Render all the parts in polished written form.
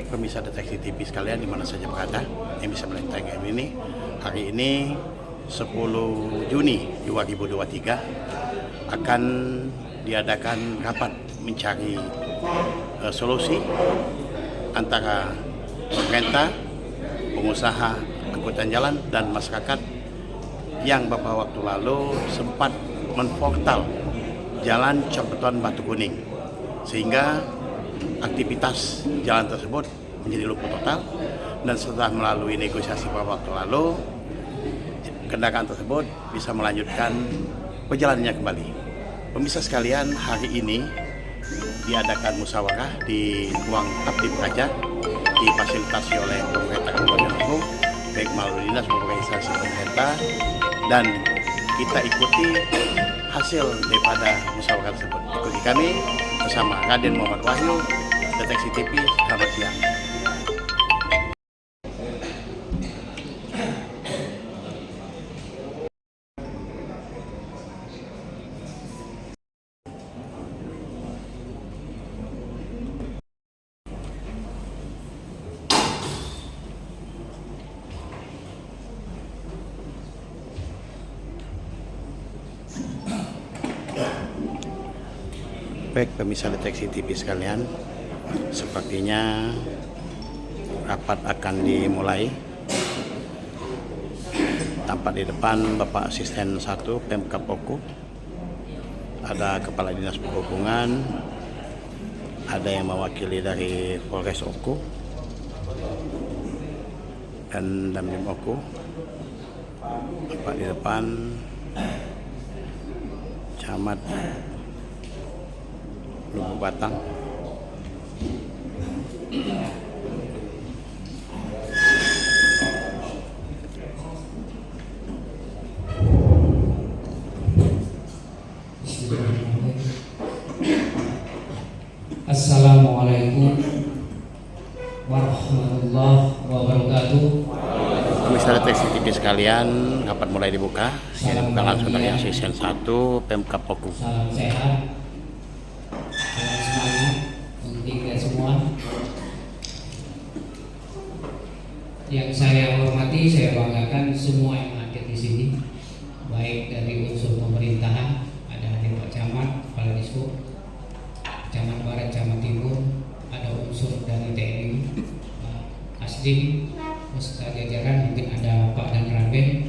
Baik pemirsa Deteksi TV sekalian di mana saja berada yang bisa melihat tayangan ini, hari ini 10 Juni 2023 akan diadakan rapat mencari solusi antara pemerintah, pengusaha angkutan jalan dan masyarakat yang beberapa waktu lalu sempat menportal jalan Copeton Batu Kuning, sehingga aktivitas jalan tersebut menjadi lumpuh total. Dan setelah melalui negosiasi beberapa waktu lalu, kendaraan tersebut bisa melanjutkan perjalanannya kembali. Pemirsa sekalian, hari ini diadakan musyawarah di ruang Abdi Praja, difasilitasi oleh pemerintah Kabupaten Oku, baik melalui dinas maupun instansi pemerintah, dan kita ikuti hasil daripada musyawarah tersebut. Ikuti kami bersama Raden Muhammad Wahyu, Deteksi TV. Selamat siang. Baik pemirsa Deteksi TV sekalian, sepertinya rapat akan dimulai. Tampak di depan Bapak Asisten 1 Pemkab Oku, ada Kepala Dinas Perhubungan, ada yang mewakili dari Polres Oku dan Damdim Oku. Tampak di depan Camat Lubuk Batang. Assalamualaikum warahmatullahi wabarakatuh. Pemirsa Deteksi TV sekalian, rapat mulai dibuka. Ini dibuka langsung dari Asisten 1 Pemkab Oku. Salam sehat, salam semangat untuk kita semua. Yang saya hormati, saya banggakan semua yang hadir di sini, baik dari unsur pemerintahan, ada hadir Pak Camat, Kepala Dishub, Camat Barat, Camat Timur, ada unsur dari TNI, Pak Asdim, beserta jajaran, mungkin ada Pak dan Raben,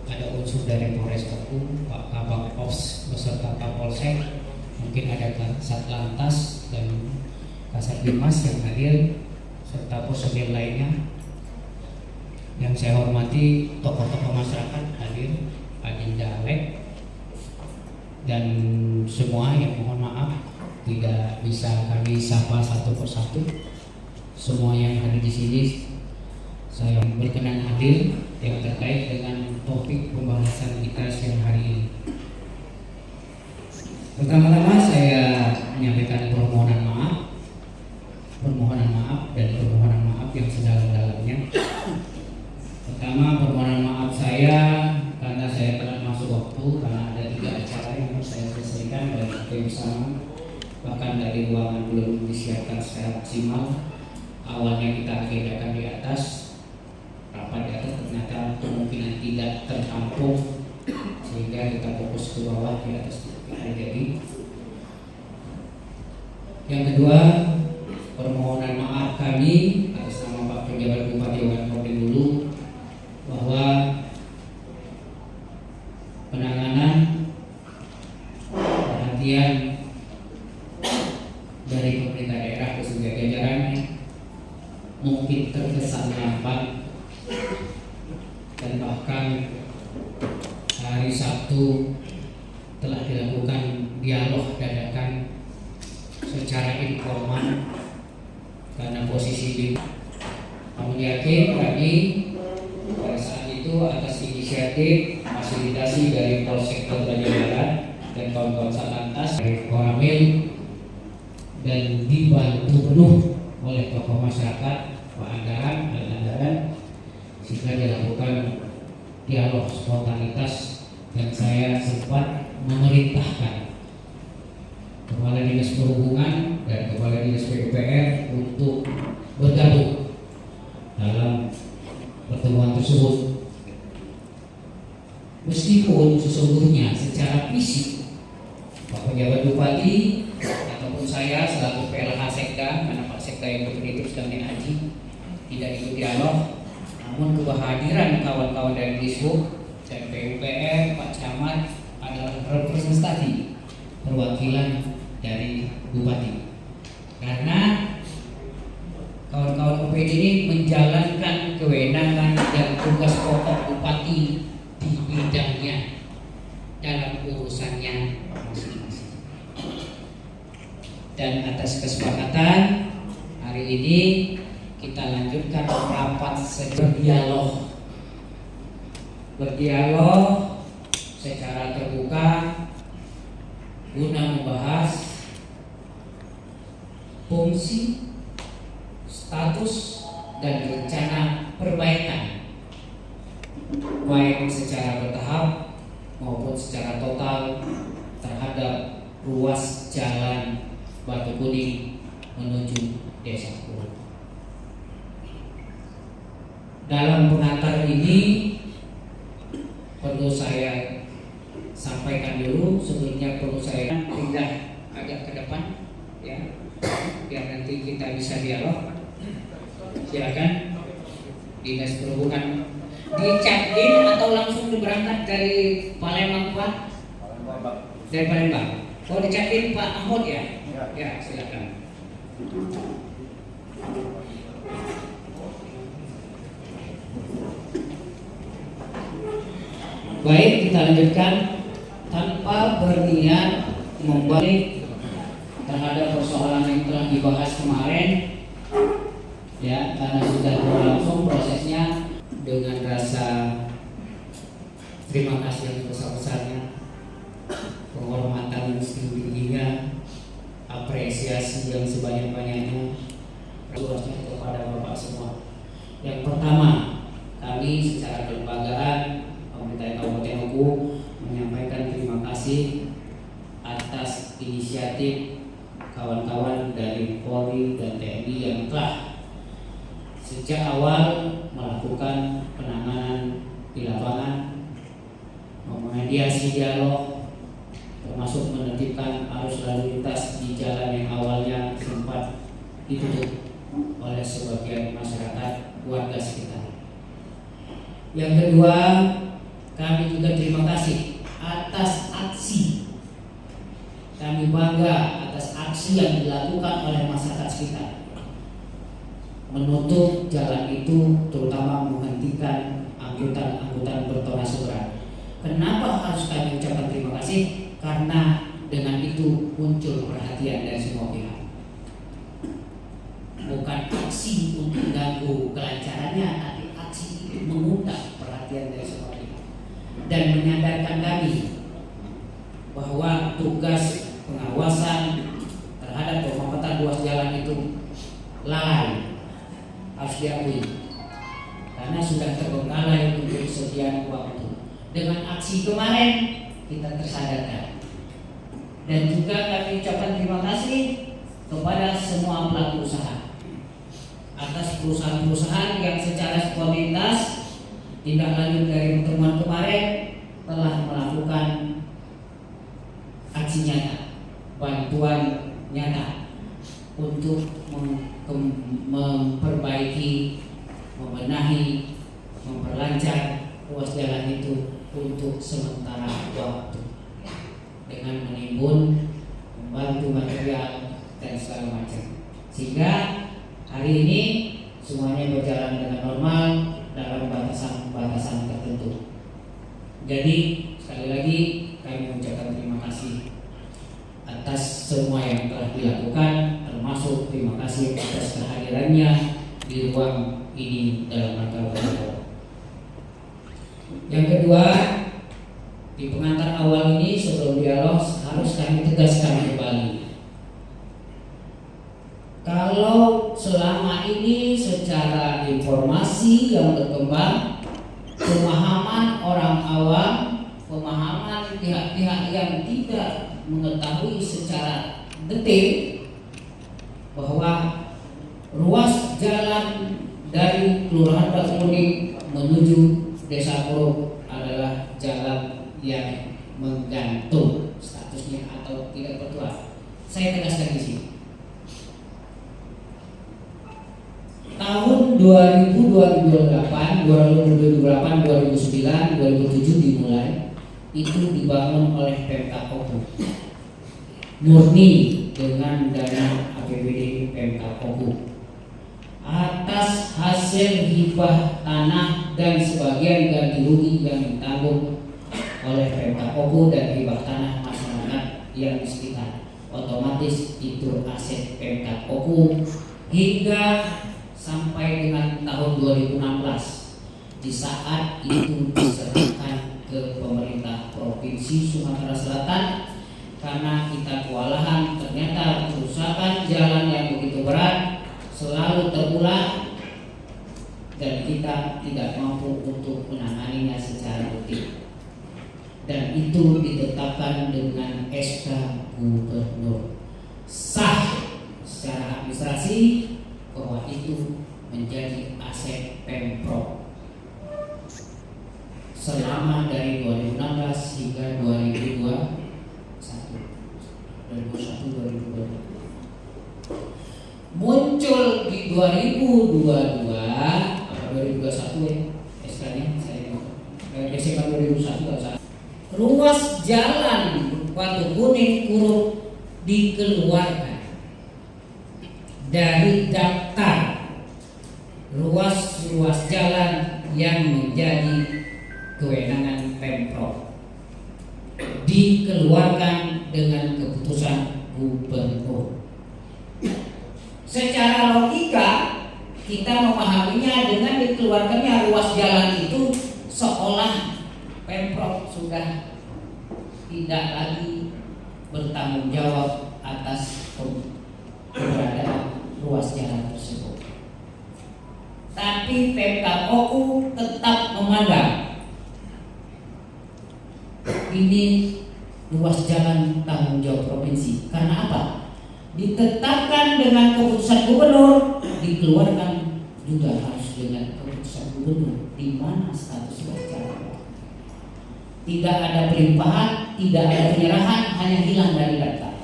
ada unsur dari Polres Oku, Pak Kabak Ops beserta Kapolsek, mungkin ada Satlantas dan Kasat Dimas yang hadir, serta personil lainnya. Yang saya hormati tokoh-tokoh masyarakat hadir, Pak Dinjalek, dan semua yang mohon maaf tidak bisa kami sapa satu persatu. Semua yang hadir di sini saya berkenan hadir yang terkait dengan topik pembahasan kita siang hari ini. Pertama-tama saya menyampaikan permohonan maaf dan permohonan maaf yang sedalam-dalamnya. Pertama, permohonan maaf saya karena saya telah masuk waktu, karena ada 3 acara yang harus saya selesaikan dari tim sama, bahkan dari ruangan belum disiapkan secara maksimal. Awalnya kita agendakan di atas, rapat di atas, ternyata kemungkinan tidak tertampung, sehingga kita fokus ke bawah di atas jadi. Yang kedua, permohonan maaf kami atas nama Pak Penjabat Bupati Wakatobi dulu, bahwa penanganan perhatian dari pemerintah daerah khususnya jajarannya mungkin terkesan lambat, dan bahkan hari Sabtu telah dilakukan dialog dadakan secara informal karena posisi di. Namun yakin kami pada saat itu atas inisiatif fasilitasi dari Polsek Kota Barat dan kawan-kawan Satlantas dari Koramil dan dibantu penuh oleh tokoh masyarakat, Pak Anggaran dan Anggaran, sehingga dilakukan dialog spontanitas, dan saya sempat memerintahkan Kepala Dinas Perhubungan dan Kepala Dinas PUPR untuk bergabung dalam pertemuan tersebut. Meskipun sesungguhnya secara fisik Pak Pejabat Bupati ataupun saya selaku PLH Sekda, karena Pak Sekda yang definitif sedang haji, tidak ikut dialog, namun kehadiran kawan-kawan dari Dishub dan PUPR, Pak Camat adalah representasi perwakilan dari Bupati. Karena kawan-kawan OPD ini menjalankan kewenangan dan tugas pokok Bupati di bidangnya dalam urusannya masing-masing. Dan atas kesepakatan hari ini kita lanjutkan rapat berdialog secara terbuka guna membahas fungsi, status, dan rencana perbaikan baik secara bertahap maupun secara total terhadap ruas jalan Batu Kuning menuju Desa Kurup. Dalam pengantar ini perlu saya sampaikan dulu, sebelumnya perlu saya pindah agak ke depan ya, biar nanti kita bisa dialog. Silakan Dinas Perhubungan di check-in atau langsung berangkat dari Palembang Pak? Dari Palembang. Oh, di check-in Pak Ahmad ya? Ya, silakan. Baik, kita lanjutkan tanpa berniat membalik terhadap persoalan yang telah dibahas kemarin ya, karena sudah berlangsung prosesnya. Dengan rasa terima kasih yang sebesar-besarnya, penghormatan yang setinggi-tingginya, apresiasi yang sebanyak-banyaknya kepada Bapak semua. Yang pertama, kami secara kelembagaan pemerintah Kabupaten Oku menyampaikan terima kasih atas inisiatif kawan-kawan dari Polri dan TNI yang telah sejak awal melakukan penanganan di lapangan, memediasi dialog, termasuk menertibkan arus lalu lintas di jalan yang awalnya sempat ditutup oleh sebagian masyarakat warga sekitar. Yang kedua, kami juga terima kasih atas aksi. Kami bangga atas aksi yang dilakukan oleh masyarakat sekitar, menutup jalan itu, terutama menghentikan angkutan bertonnase berat. Kenapa harus kami ucapkan terima kasih? Karena dengan itu muncul perhatian dari semua pihak. Bukan aksi untuk mengganggu kelancarannya, tapi aksi itu mengundang perhatian dari semua pihak dan menyadarkan kami bahwa tugas pengawasan terhadap pemetaan ruas jalan itu lalai, harus diakui, karena sudah terbengkalai untuk sekian waktu. Dengan aksi kemarin kita tersadarkan, dan juga kami ucapkan terima kasih kepada semua pelaku usaha atas perusahaan-perusahaan yang secara spontanitas tindak lanjut dari pertemuan kemarin telah melakukan aksi nyata, bantuan nyata untuk memperbaiki, membenahi, memperlancar ruas jalan itu untuk sementara waktu dengan menimbun, membantu material dan segala macam, sehingga hari ini semuanya berjalan dengan normal dalam batasan-batasan tertentu. Jadi sekali lagi kami mengucapkan terima kasih atas semua yang telah dilakukan, termasuk terima kasih atas kehadirannya di ruang ini dalam rangka berdialog. Yang kedua, di pengantar awal ini sebelum dialog harus kami tegaskan kembali, kalau selama ini secara informasi yang berkembang, pemahaman orang awam, pemahaman pihak-pihak yang tidak mengetahui secara detail bahwa ruas jalan mudik menuju Desa Puruk adalah jalan yang menggantung statusnya atau tidak bertuah. Saya tegaskan di sini. Tahun 2008, 2009, 2007 dimulai, itu dibangun oleh Pemkab Oku, murni dengan dana APBD Pemkab Oku atas hasil hibah tanah dan sebagian ganti rugi yang ditanggung oleh Pemkab Oku dan hibah tanah masyarakat yang di sekitar. Otomatis itu aset Pemkab Oku hingga sampai dengan tahun 2016, di saat itu diserahkan ke pemerintah Provinsi Sumatera Selatan karena kita kewalahan. Ternyata kerusakan jalan yang begitu berat selalu terulang dan kita tidak mampu untuk menanganinya secara rutin, dan itu ditetapkan dengan SK Gubernur. Sah secara administrasi bahwa itu menjadi aset Pemprov selama dari 2016 hingga 2021. Muncul di 2022 atau 2021 ya, SK-nya saya Desember 2021, ruas jalan Batu Kuning Kuruk dikeluarkan dari daftar ruas jalan yang menjadi kewenangan Pemprov, dikeluarkan dengan keputusan Gubernur. Secara logika kita memahaminya dengan dikeluarkannya ruas jalan itu seolah Pemprov sudah tidak lagi bertanggung jawab atas keberadaan ruas jalan tersebut. Tapi Pemkab Oku tetap memandang ini ruas jalan tanggung jawab provinsi. Karena apa? Ditetapkan dengan keputusan gubernur, dikeluarkan juga harus dengan keputusan gubernur. Di mana status ruas jalan? Tidak ada pelimpahan, tidak ada penyerahan, hanya hilang dari data.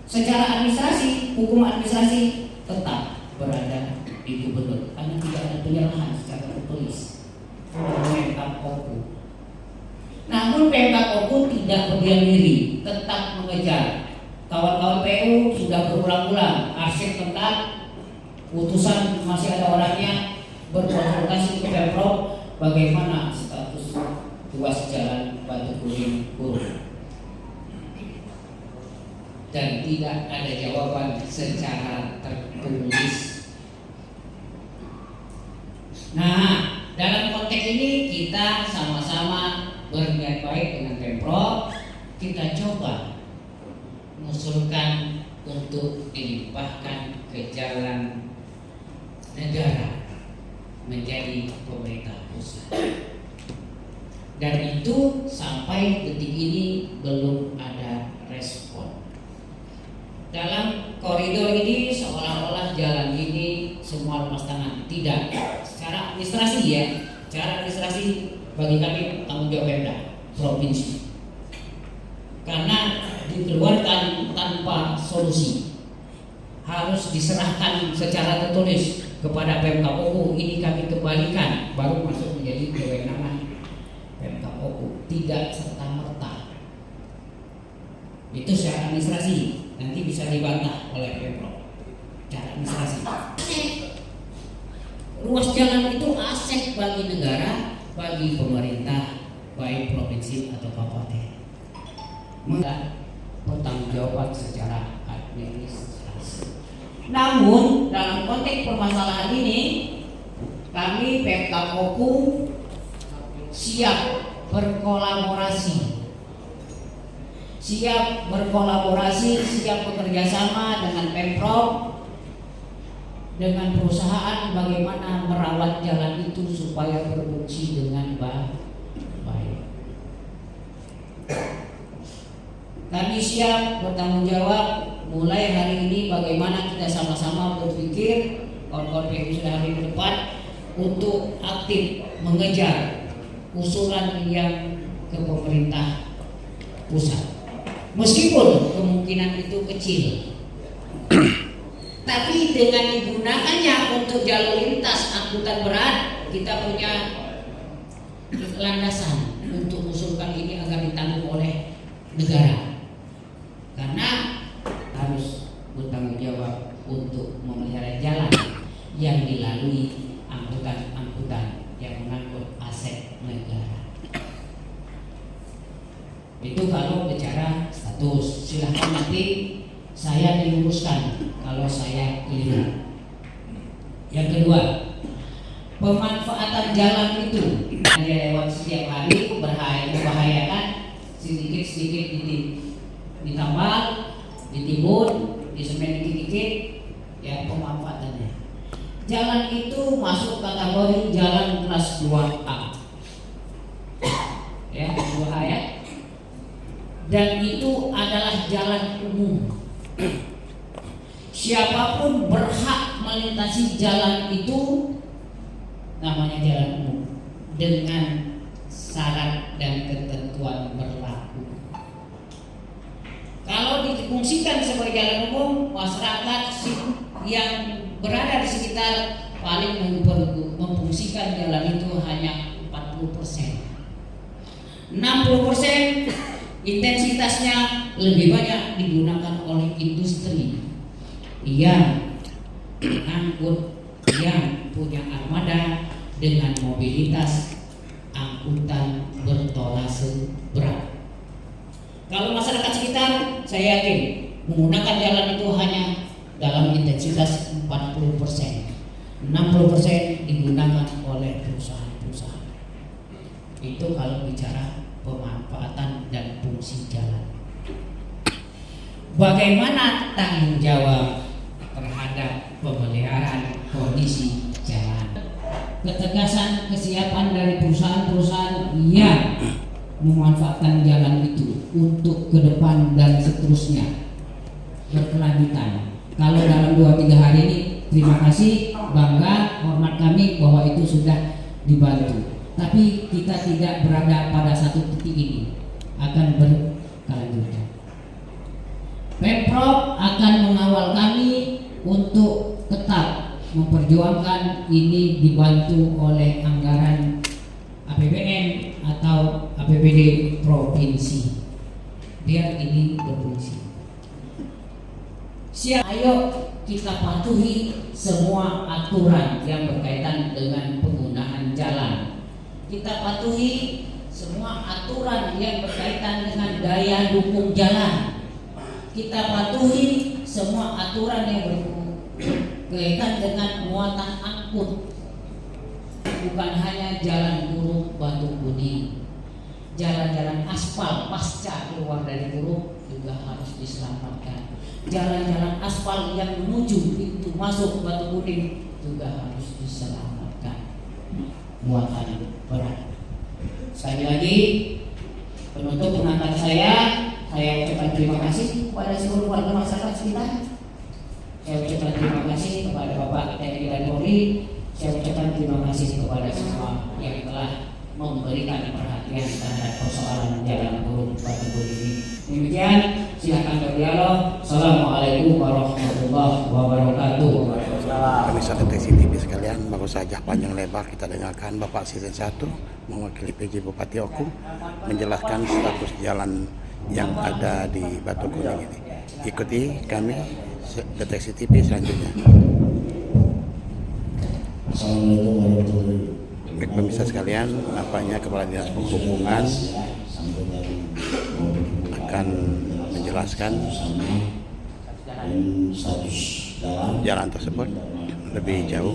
Secara administrasi, hukum administrasi tetap berada di gubernur karena tidak ada penyerahan secara tertulis Pemkab Oku. Namun Pemkab Oku tidak berdiam diri, tetap mengejar. Kawan-kawan PU sudah berulang-ulang arsip tentang putusan masih ada orangnya, berkonsultasi ke Pemprov bagaimana status ruas jalan Batu Kuning Kuruk, dan tidak ada jawaban secara tertulis. Nah, dalam konteks ini kita sama-sama berniat baik dengan Pemprov. Kita coba mengusulkan untuk dilimpahkan ke jalan negara menjadi pemerintah pusat, dan itu sampai detik ini belum ada respon. Dalam koridor ini seolah-olah jalan ini semua lepas tangan. Tidak. Secara administrasi ya, secara administrasi bagi kami tanggung jawab Pemda provinsi. Karena dikeluarkan tanpa solusi, harus diserahkan secara tertulis kepada Pemkab Oku. Ini kami kembalikan, baru masuk menjadi kewenangan Pemkab Oku. Tidak serta-merta. Itu secara administrasi, nanti bisa dibantah oleh Pemprov. Secara administrasi, ruas jalan itu aset bagi negara, bagi pemerintah, baik provinsi atau kabupaten. Pertanggungjawaban secara administrasi. Namun dalam konteks permasalahan ini, kami Pemkab Oku siap berkolaborasi, siap bekerja sama dengan Pemprov, dengan perusahaan, bagaimana merawat jalan itu supaya berfungsi dengan baik. Kami siap bertanggung jawab mulai hari ini. Bagaimana kita sama-sama berpikir, kawan-kawan PU sudah hari ke depan, untuk aktif mengejar usulan yang ke pemerintah pusat. Meskipun kemungkinan itu kecil, tapi dengan digunakannya untuk jalur lintas angkutan berat, kita punya landasan untuk mengusulkan ini agar ditanggung oleh negara, karena harus bertanggung jawab untuk memelihara jalan yang dilalui angkutan-angkutan yang mengangkut aset negara. Itu kalau bicara status. Silahkan nanti saya diluruskan kalau saya keliru. Yang kedua, pemanfaatan jalan itu hanya lewat setiap hari membahayakan, sedikit-sedikit ditambal, ditimbun, disemen dikit-dikit, ya pemanfaatannya. Jalan itu masuk kategori jalan kelas 2A, ya 2A ya. Dan itu adalah jalan umum. Siapapun berhak melintasi jalan itu, namanya jalan umum, dengan syarat dan ketentuan berlaku. Kalau difungsikan sebagai jalan umum, masyarakat yang berada di sekitar paling memfungsikan jalan itu hanya 40%. 60% intensitasnya lebih banyak digunakan oleh industri yang angkut, yang punya armada dengan mobilitas angkutan bertonase berat. Kalau masyarakat sekitar, saya yakin menggunakan jalan itu hanya dalam intensitas 40%, 60% digunakan oleh perusahaan-perusahaan. Itu kalau bicara pemanfaatan dan fungsi jalan. Bagaimana tanggung jawab terhadap pemeliharaan kondisi jalan? Ketegasan kesiapan dari perusahaan-perusahaan yang memanfaatkan jalan itu untuk ke depan dan seterusnya berkelanjutan. Kalau dalam 2-3 hari ini, terima kasih, bangga, hormat kami bahwa itu sudah dibantu. Tapi kita tidak berada pada satu titik ini, akan berkelanjutan. Pemprov akan mengawal kami untuk tetap memperjuangkan ini dibantu oleh anggaran APBN atau APBD provinsi, biar ini berfungsi. Ayo kita patuhi semua aturan yang berkaitan dengan penggunaan jalan. Kita patuhi semua aturan yang berkaitan dengan daya dukung jalan. Kita patuhi semua aturan yang berkaitan dengan muatan angkut. Bukan hanya jalan Burung Batu Kuning, jalan-jalan aspal pasca keluar dari Burung juga harus diselamatkan. Jalan-jalan aspal yang menuju pintu masuk Batu Kuning juga harus diselamatkan. Muatan berat. Sekali lagi, penutup pengantar saya ucapkan terima kasih kepada seluruh warga masyarakat sekitar. Saya ucapkan terima kasih kepada Bapak TNI dan Polri. Saya ucapkan terima kasih kepada semua yang telah memberikan perhatian terhadap persoalan jalan Burung Batu Kuning ini. Demikian, silakan berdialog. Assalamualaikum warahmatullahi wabarakatuh. Pemirsa Deteksi TV sekalian, baru saja panjang lebar kita dengarkan Bapak Sisen 1 mewakili PJ Bupati Oku menjelaskan status jalan yang ada di Batu Kuning ini. Ikuti kami Deteksi TV selanjutnya. Assalamualaikum warahmatullahi wabarakatuh. Baik pemirsa sekalian, nampaknya Kepala Dinas Perhubungan akan menjelaskan status jalan tersebut lebih jauh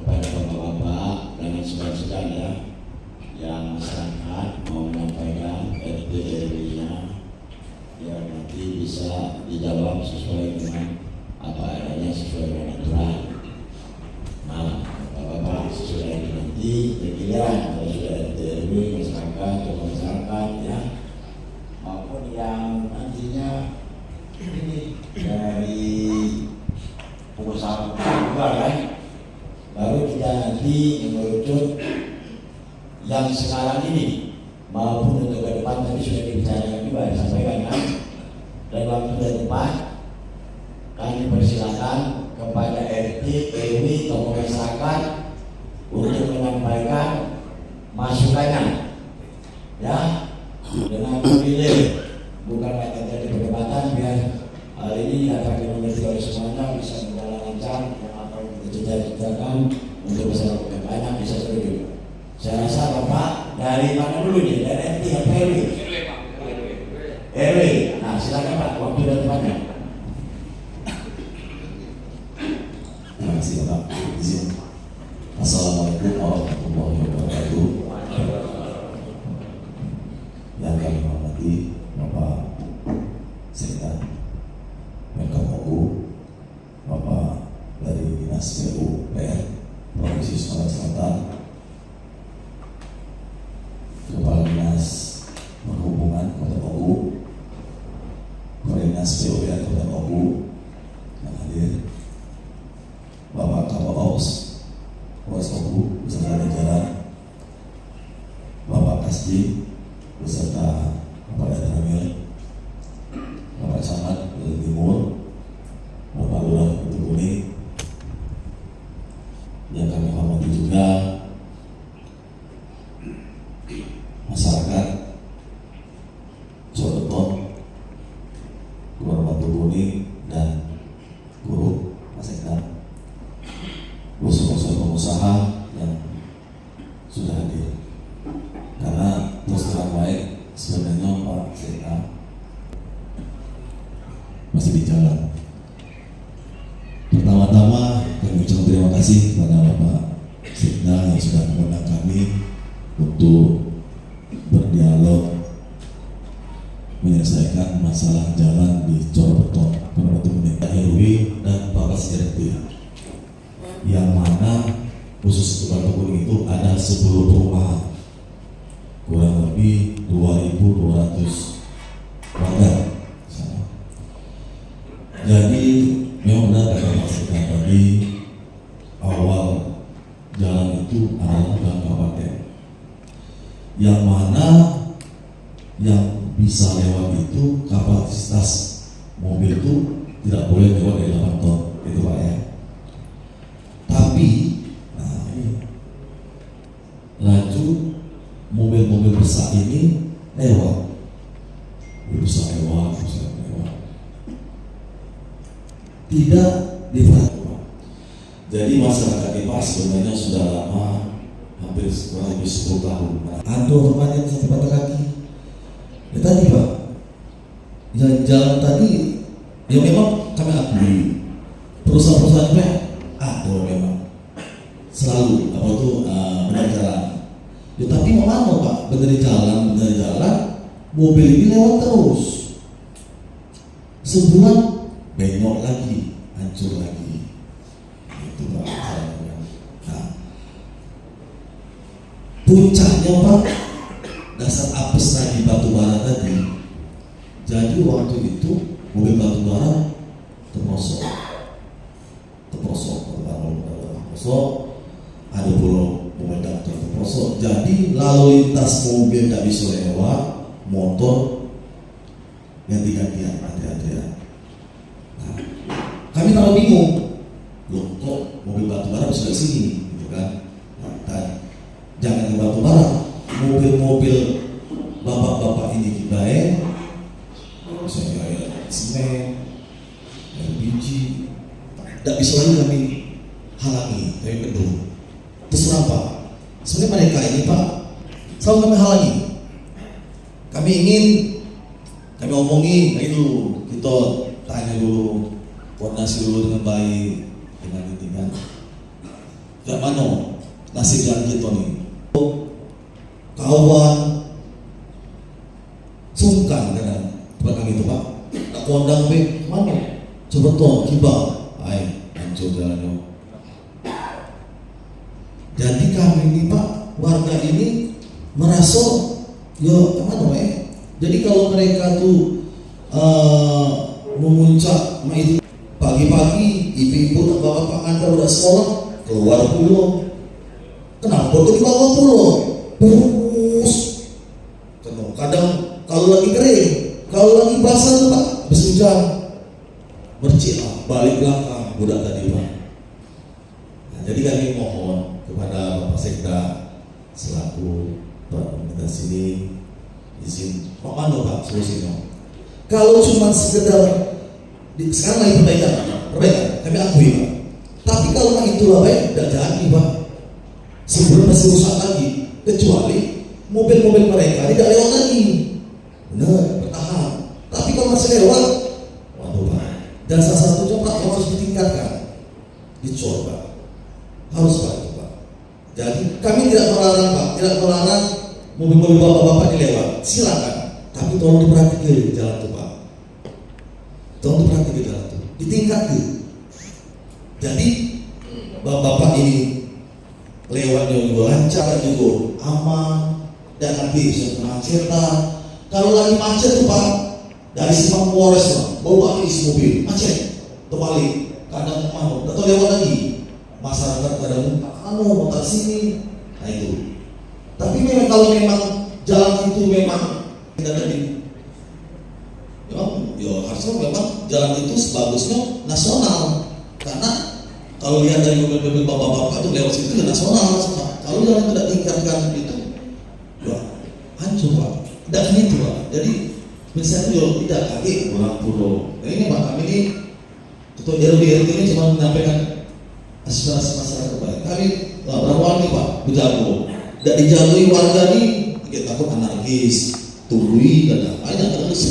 kepada bapak-bapak dan sedang ya, yang masyarakat mau menyampaikan RT RW-nya biar nanti bisa dijawab sesuai dengan apa adanya, sesuai dengan aturan. Nah, bapak-bapak sesuai nanti bergiliran kalau sudah RT RW masyarakat ke masyarakat ya, maupun yang nantinya ini dari pengusaha juga kan, baru kita nanti sekarang ini maupun untuk ke depan tadi sudah dibicarakan juga, disampaikan kan. Dan waktu ke depan kami persilakan kepada RT, RW, tokoh masyarakat untuk menyampaikan masukannya, ya, dengan memilih, bukan terjadi perdebatan, biar hal ini dapat dimengerti oleh semuanya, bisa berjalan lancar atau dicita-citakan untuk masyarakat banyak bisa setuju. Saya rasa Bapak dari mana dulu nih? Dari RT atau RW? RW. Nah, silakan Pak, waktu dan tempatnya. Terima kasih Bapak. Izin. Assalamualaikum warahmatullahi wabarakatuh. Yang kami hormati Bapak Sekda Menkom MoU, Bapak dari Dinas PUPR Provinsi Sumatera Selatan, Kepala Dinas Perhubungan Kota MoU, Kepala Dinas PUPR Kota MoU yang hadir, Bapak Kapolres Polres MoU beserta jajaran, Bapak Kasdi beserta Bapak Danramil, Bapak Camat dari Timur, Bapak Lurah Batu Kuning, yang kami hormati juga masyarakat Coreton, Lurah Batu Kuning, dan guru Mas Ekdam, unsur-unsur pengusaha yang sudah hadir. Karena terus terang baik sebenarnya Pak Sekda masih di jalan. Pertama-tama kami ucapkan terima kasih kepada Bapak Sekda yang sudah mengundang kami untuk berdialog menyelesaikan masalah jalan di Coreton, Batu Kuning, RW dan Bapak Sekda, yang mana khusus Batu Kuning itu ada 10 perumahan, kurang lebih 2.200 warga. Jadi memang benar kata Mas Sekda tadi, awal jalan itu adalah jalan kabupaten, yang mana yang bisa lewat itu kapasitas mobil itu tidak boleh lewat dari 8 ton, itu Pak ya. Tapi, nah ini laju mobil-mobil besar ini lewat, bisa lewat, tidak diperhatikan. Jadi masyarakat ini Pak sebenarnya sudah lama, hampir kurang lebih 10 tahun. Ada rumahnya sampai patah kaki. Ya tadi Pak, jalan tadi, ya memang kami akui perusahaan-perusahaan ada memang selalu apa tuh benar jalan. Ya tapi mau mana Pak, benar jalan, mobil ini lewat terus. Sebulan bengok lagi, hancur lagi. Itu Pak. Nah, puncaknya Pak, dasar apes tadi batubara tadi. Jadi waktu itu mobil batubara terprosok, ada pulau mobil daftar terprosok. Jadi lalu lintas mobil tidak bisa lewat, motor ganti-gantian, hati-hatian. Nah, kami terlalu bingung, loh kok mobil batubara bisa ke sini, gitu kan? Nah, jangan ke batubara, mobil-mobil bapak-bapak ini baik, misalnya air semen, air biji, tidak bisa lagi kami halangi, tapi kedua. Terus apa? Sebenarnya mereka ini Pak selalu kami halangi. Kami omongi, nah itu kita tanya dulu, koordinasi dulu dengan baik, dengan ini kan. Ya mana nasib jalan kita nih? Kawan sungkan kan belakang itu Pak, tak kondang be mana? Coba toh kibar, hancur jalannya. Jadi kami ini Pak, warga ini merasa ya mana Pak? Jadi kalau mereka tuh memuncak itu pagi-pagi, ibu-ibu atau bapak antar udah sekolah keluar pulau. Kenapa tuh di bawah pulau? Kadang kalau lagi kering, kalau lagi basah tuh Pak, habis hujan, mercik balik belakang budak tadi Pak. Nah, jadi kami mohon kepada Bapak Sekda selaku Pak Pemerintah sini izin Pak solusinya. Kalau cuma sekedar sekarang lagi perbaikan, kami akui Pak. Tapi kalau itulah baik, tidak jadi Pak. Sebelum masih rusak lagi, kecuali mobil-mobil mereka tidak lewat lagi. Benar, bertahan. Tapi kalau masih lewat, waduh Pak. Dan salah satunya Pak yang harus ditingkatkan, dicor Pak. Harus Pak itu Pak. Jadi kami tidak melarang Pak, tidak melarang mobil-mobil bapak-bapak dilewat. Silakan. Tapi tolong diperhatikan jalan itu Pak. Tolong diperhatikan jalan itu, ditingkatkan. Jadi bapak-bapak ini lewatnya juga lancar juga aman dan nanti bisa kemacetan. Kalau lagi macet tuh Pak, dari Simpang Polres Pak, bawa isi mobil macet, terbalik, kadang mau, atau lewat lagi, masyarakat kadang mau tak sini, nah itu. Tapi memang kalau memang jalan itu memang tidak tadi, memang ya harusnya memang jalan itu sebagusnya nasional, karena kalau lihat dari mobil-mobil bapak-bapak itu lewat situ ke nasional, kalau jalan tidak tingkatkan itu, ya hancur Pak. Tidak gitu Pak. Jadi misalnya yo tidak kaki pulang pulau. Nah, ini Pak, kami ini ketua RW ini cuma menyampaikan aspirasi masyarakat baik. Kami berapa nih Pak, berjago. Tidak dijagoi warga nih, kita takut anarkis, tunggui kadang banyak terus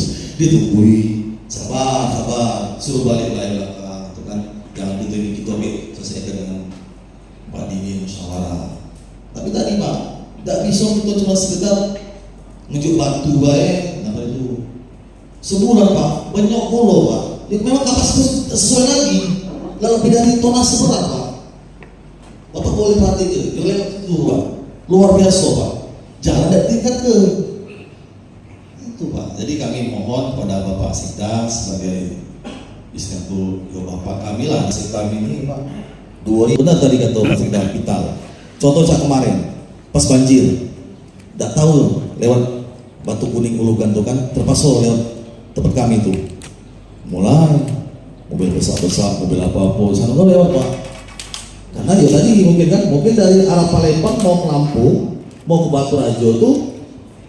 ditunggui. Sabar, suruh balik belakang, itu kan jangan gitu kita selesaikan dengan Pak Dini musyawarah. Tapi tadi Pak, tidak bisa kita cuma sekedar ngejuk batu baik, nama itu sebulan Pak, banyak polo Pak. Ya, memang kapasitas sesuai lagi, lebih dari tonase berat Pak. Bapak boleh perhatikan, yang lewat itu Pak, luar biasa Pak. Jangan ada tingkat ke itu Pak. Jadi kami mohon kepada Bapak Sekda sebagai istilahku ya Bapak kami lah, Sekda ini Pak. 2000 benar tadi kata Pak Sekda Vital. Contoh saat kemarin pas banjir, tidak tahu lewat Batu Kuning Ulugan itu kan terpasang lewat tempat kami itu. Mulai mobil besar-besar, mobil apa-apa sana kan lewat Pak. Karena ya tadi mungkin kan mobil dari arah Palembang mau ke Lampung, mau ke Batu Rajo tuh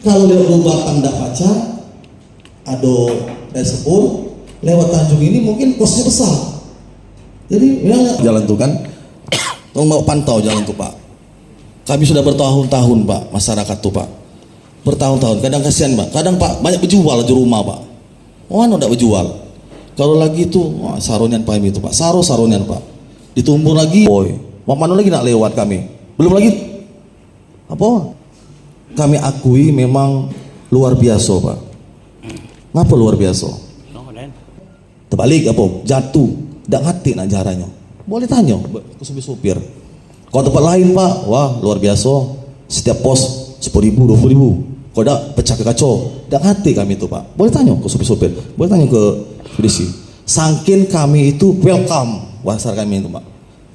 kalau lewat Lubatan tidak Pacar, ada Sepur, lewat Tanjung ini mungkin kosnya besar. Jadi ya jalan tuh kan, mau pantau jalan tuh Pak. Kami sudah bertahun-tahun Pak, masyarakat tuh Pak, bertahun-tahun. Kadang kasihan Pak, kadang Pak banyak berjual di rumah Pak. Mana tidak berjual? Kalau lagi itu saronian Pak itu Pak, saronian Pak. Ditumbur lagi, boy. Mana lagi nak lewat kami? Belum lagi apa? Kami akui memang luar biasa Pak. Ngapa luar biasa? Terbalik apa? Jatuh, tidak ngerti nak caranya. Boleh tanya ke supir. Kalau tempat lain Pak, wah luar biasa. Setiap pos 10.000, 20.000. Kalau tidak pecah ke kacau, tidak ngerti kami itu Pak. Boleh tanya ke supir, boleh tanya ke polisi. Sangkin kami itu welcome, bahasa kami itu Pak,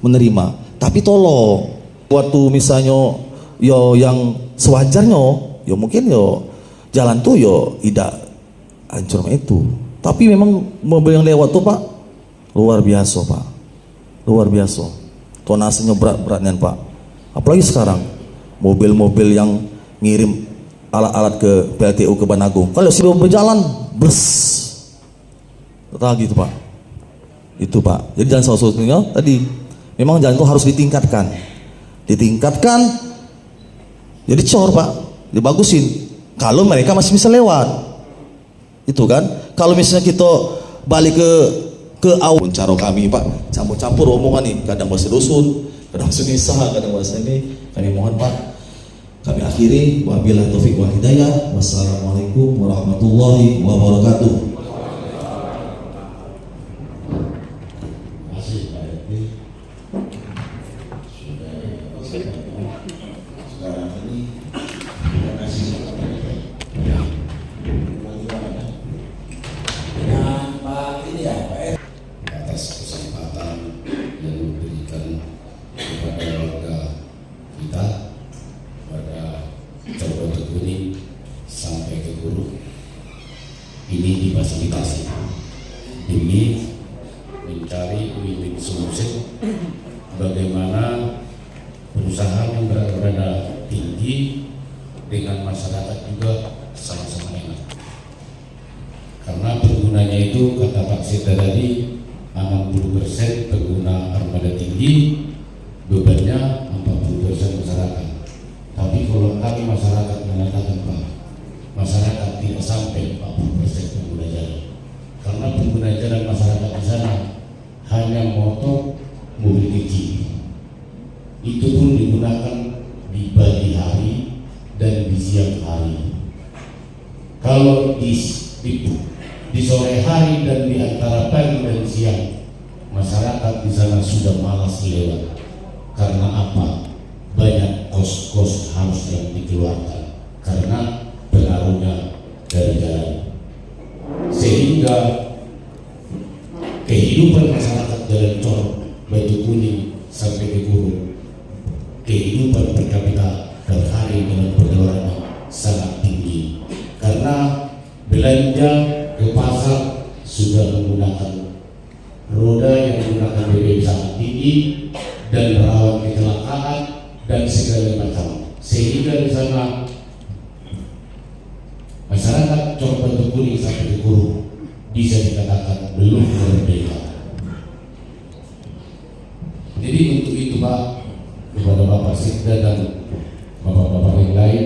menerima. Tapi tolong, waktu misalnya yo yang sewajarnya, yo mungkin yo jalan tuh yo tidak hancur itu. Tapi memang mobil yang lewat tuh Pak luar biasa Pak, luar biasa. Tonasenya berat-beratnya Pak. Apalagi sekarang mobil-mobil yang ngirim alat-alat ke PLTU ke Banagung, kalau sudah berjalan bless lagi itu Pak. Itu Pak. Jadi jalan satu-satunya tadi memang jalan itu harus ditingkatkan. Jadi cor Pak, dibagusin. Kalau mereka masih bisa lewat, itu kan. Kalau misalnya kita balik ke awal cara kami Pak, campur-campur omongan nih, kadang bahasa dusun, kadang bahasa Indonesia, kadang bahasa ini. Kami mohon Pak, kami akhiri. Wabillahi taufiq wal hidayah. Wassalamualaikum warahmatullahi wabarakatuh. Sampai ke difasilitasi demi mencari win-win solution bagaimana perusahaan yang berada tinggi dengan masyarakat juga sama-sama enak. Karena penggunanya itu kata Pak Sekda tadi 60% pengguna armada tinggi, bebannya 40% masyarakat. Tapi kalau kami masyarakat mengatakan Pak, masyarakat tidak sampai 40% pengguna jalan. Karena pengguna jalan masyarakat di sana hanya motor, mobil kecil. Itu pun digunakan di pagi hari dan di siang hari. Kalau di sore hari dan di antara pagi dan siang, masyarakat di sana sudah malas lewat. Karena apa? Banyak kos-kos harus yang dikeluarkan karena pengaruhnya dari jalan. Sehingga kehidupan masyarakat Jalan Cor, Batu Kuning sampai ke Guru, kehidupan per kapita per hari dengan pengeluaran sangat tinggi karena belanja ke pasar sudah menggunakan roda yang menggunakan BBM sangat tinggi dan rawan kecelakaan dan segala macam, sehingga di sana masyarakat Cor Batu Kuning sampai ke Guru bisa dikatakan belum merdeka. Jadi untuk itu Pak, kepada Bapak Sekda dan Bapak-Bapak yang lain,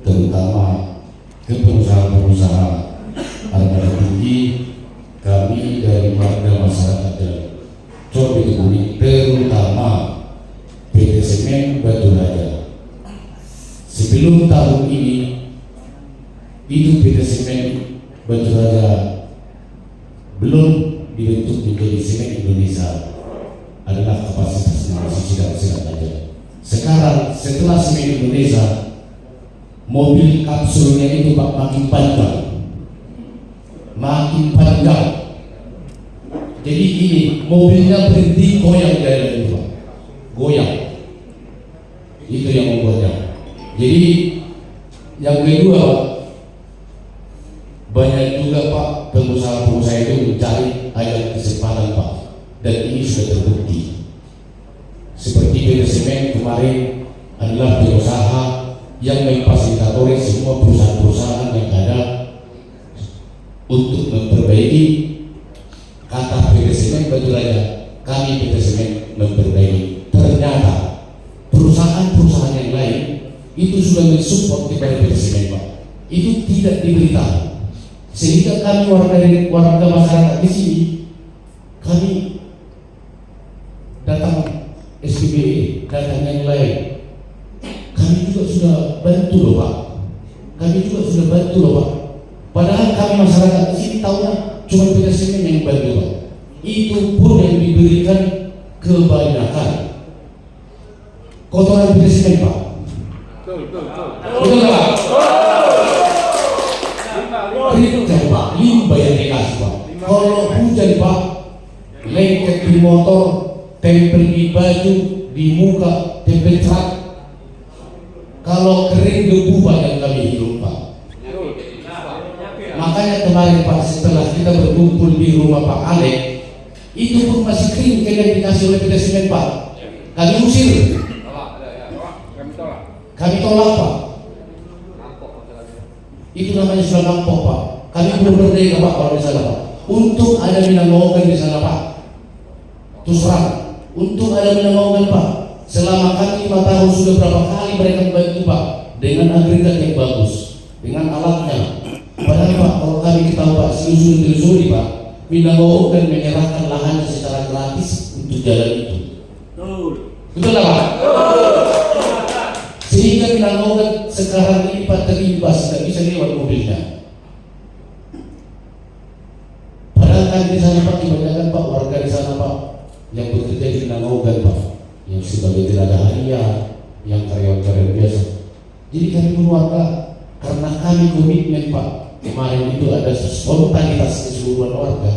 terutama ke pengusaha-pengusaha armada tinggi, kami dari warga masyarakat dan Cor Batu Kuning, terutama PT Semen Batu Raja, sebelum tahun ini itu PT Semen Batu Raja belum dibentuk menjadi Semen Indonesia, adalah kapasitasnya masih sedang aja. Sekarang setelah Semen Indonesia, mobil kapsulnya itu Pak makin panjang. Jadi ini mobilnya berhenti goyang jalan itu Pak, goyang. Itu yang membuatnya. Jadi yang kedua Pak, banyak juga Pak pengusaha-pengusaha itu mencari ayat kesempatan Pak, dan ini sudah terbukti. Seperti PT Semen kemarin adalah pengusaha yang memfasilitatori semua perusahaan-perusahaan yang ada untuk memperbaiki. Kata PT Semen Batu Raja, kami PT Semen memperbaiki. Ternyata perusahaan-perusahaan yang lain itu sudah mensupport kepada PT Semen Pak, itu tidak diberitahu. Sehingga kami warga masyarakat di sini, kami datang SPBE, datang yang lain, kami juga sudah bantu loh Pak. Padahal kami masyarakat di sini tahunya cuma PT Semen yang bantu Pak. Itu pun yang diberikan kebanyakan kotoran PT Semen Pak. Betul Pak? Itu Pak, limbah yang dikasih Pak. Kalau hujan Pak, lengket di motor, tempel di baju, di muka, tempel cat. Kalau kering debu Pak yang kami hidup Pak. Makanya kemarin Pak, setelah kita berkumpul di rumah Pak Alek, itu pun masih kering kayak yang dikasih oleh PT Semen Pak. Kami usir, kami tolak Pak. Itu namanya sudah nampok Pak. Kami belum merdeka Pak kalau di sana Pak. Untuk ada Minangkabau di sana Pak. Terus terang, untuk ada Minangkabau Pak. Selama kami 5 tahun sudah berapa kali mereka membantu Pak dengan agregat yang bagus, dengan alatnya. Padahal Pak, kalau kami ketahui Pak, selusuri Pak, Minangkabau kan menyerahkan lahannya secara gratis untuk jalan itu. Betul tak Pak? Sehingga Minangkabau sekarang ini Pak terimbas, tidak bisa lewat mobilnya. Padahal kan di sana Pak, kebanyakan Pak warga di sana Pak yang bekerja di Minangkabau Pak, yang sebagai tenaga harian, yang karyawan-karyawan biasa. Jadi kami keluarga, karena kami komitmen Pak, kemarin itu ada spontanitas keseluruhan warga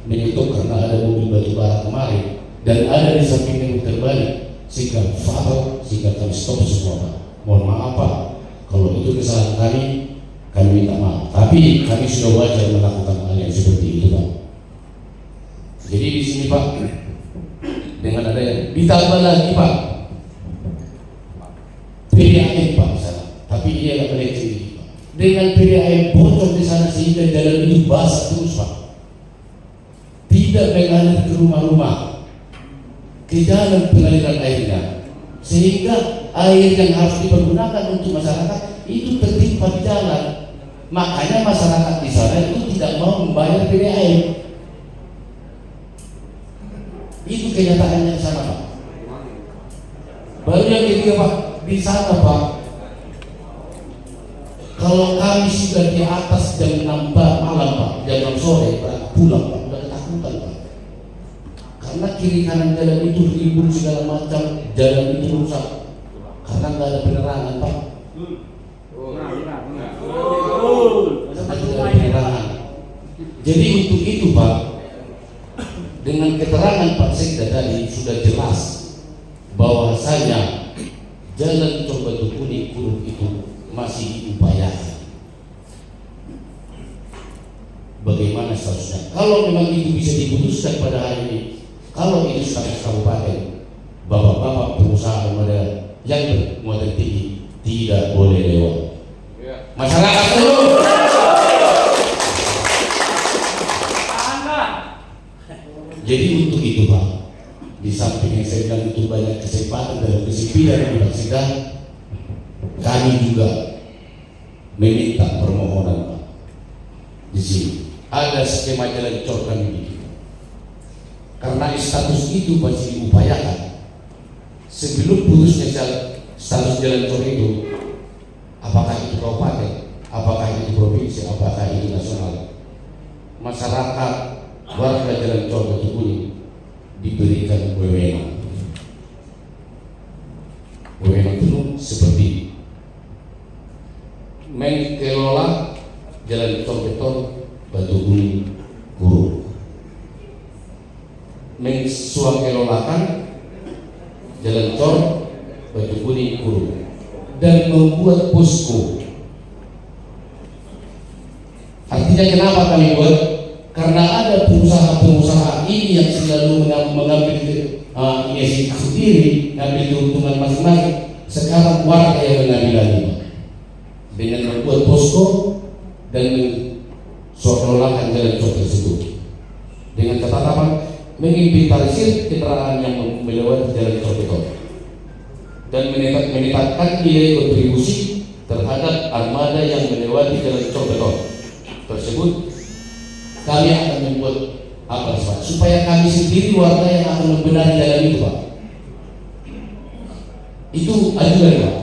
menyentuh karena ada mobil batu bara kemarin dan ada di sampingnya terbalik, sehingga fatal, sehingga kami stop semua Pak. Mohon maaf Pak, kalau itu kesalahan kami kami minta maaf. Tapi kami sudah wajar melakukan hal yang seperti itu, Pak. Jadi di sini, Pak, dengan ada yang ditambah lagi, Pak, PDAM, Pak, di sana. Tapi ini agak melenceng, Pak. Dengan PDAM bocor di sana sehingga jalan itu basah terus, Pak. Tidak mengalir ke rumah-rumah, ke jalan pengaliran airnya, sehingga air yang harus dipergunakan untuk masyarakat itu tertimpa di jalan. Makanya masyarakat di sana itu tidak mau membayar PDAM. Itu kenyataannya di sana, Pak. Baru yang ketiga, Pak, di sana, Pak, kalau kami sudah di atas jam 6 malam, Pak, jam 6 sore, Pak, pulang, Pak, udah ketakutan, Pak. Karena kiri kanan jalan itu ribut segala macam, jalan itu rusak karena nggak ada penerangan, Pak. Karena tidak ada penerangan. Jadi untuk itu, Pak, dengan keterangan Pak Sekda tadi sudah jelas bahwasanya jalan Cor Batu Kuning Kurut itu masih diupayakan. Bagaimana seharusnya? Kalau memang itu bisa diputuskan pada hari ini, kalau itu status kabupaten, bapak-bapak pengusaha muda yang bermuatan tinggi tidak boleh lewat. Masyarakat dulu. Jadi untuk itu, Pak, di samping yang saya bilang itu banyak kesempatan dalam kesimpilan di sidang, kami juga meminta permohonan, Pak. Di sini ada skema jalan cor kami bikin. Karena status itu masih diupayakan. Sebelum putusnya status jalan cor itu, apakah itu kabupaten, apakah itu provinsi, apakah itu nasional, masyarakat warga jalan Cor Batu Kuning diberikan wewenang. Wewenang penuh seperti mengelola jalan Cor Batu Kuning Kurut, mensuakelolakan jalan Cor Batu Kuning Kurut, dan membuat posko. Artinya kenapa kami buat? Karena ada pengusaha-pengusaha ini yang selalu mengambil inisiatif sendiri, mengambil keuntungan masing-masing. Sekarang warga yang mengambil lagi, dengan membuat posko dan mensuakelolakan jalan Cor tersebut. Dengan catatan menginventarisir kendaraan yang melewati jalan Cor Beton dan menetapkan nilai kontribusi terhadap armada yang melewati jalan Cor Beton tersebut. Kami akan membuat apa, Pak, supaya kami sendiri warga yang akan membenahi jalan itu, Pak. Itu ajudan, Pak,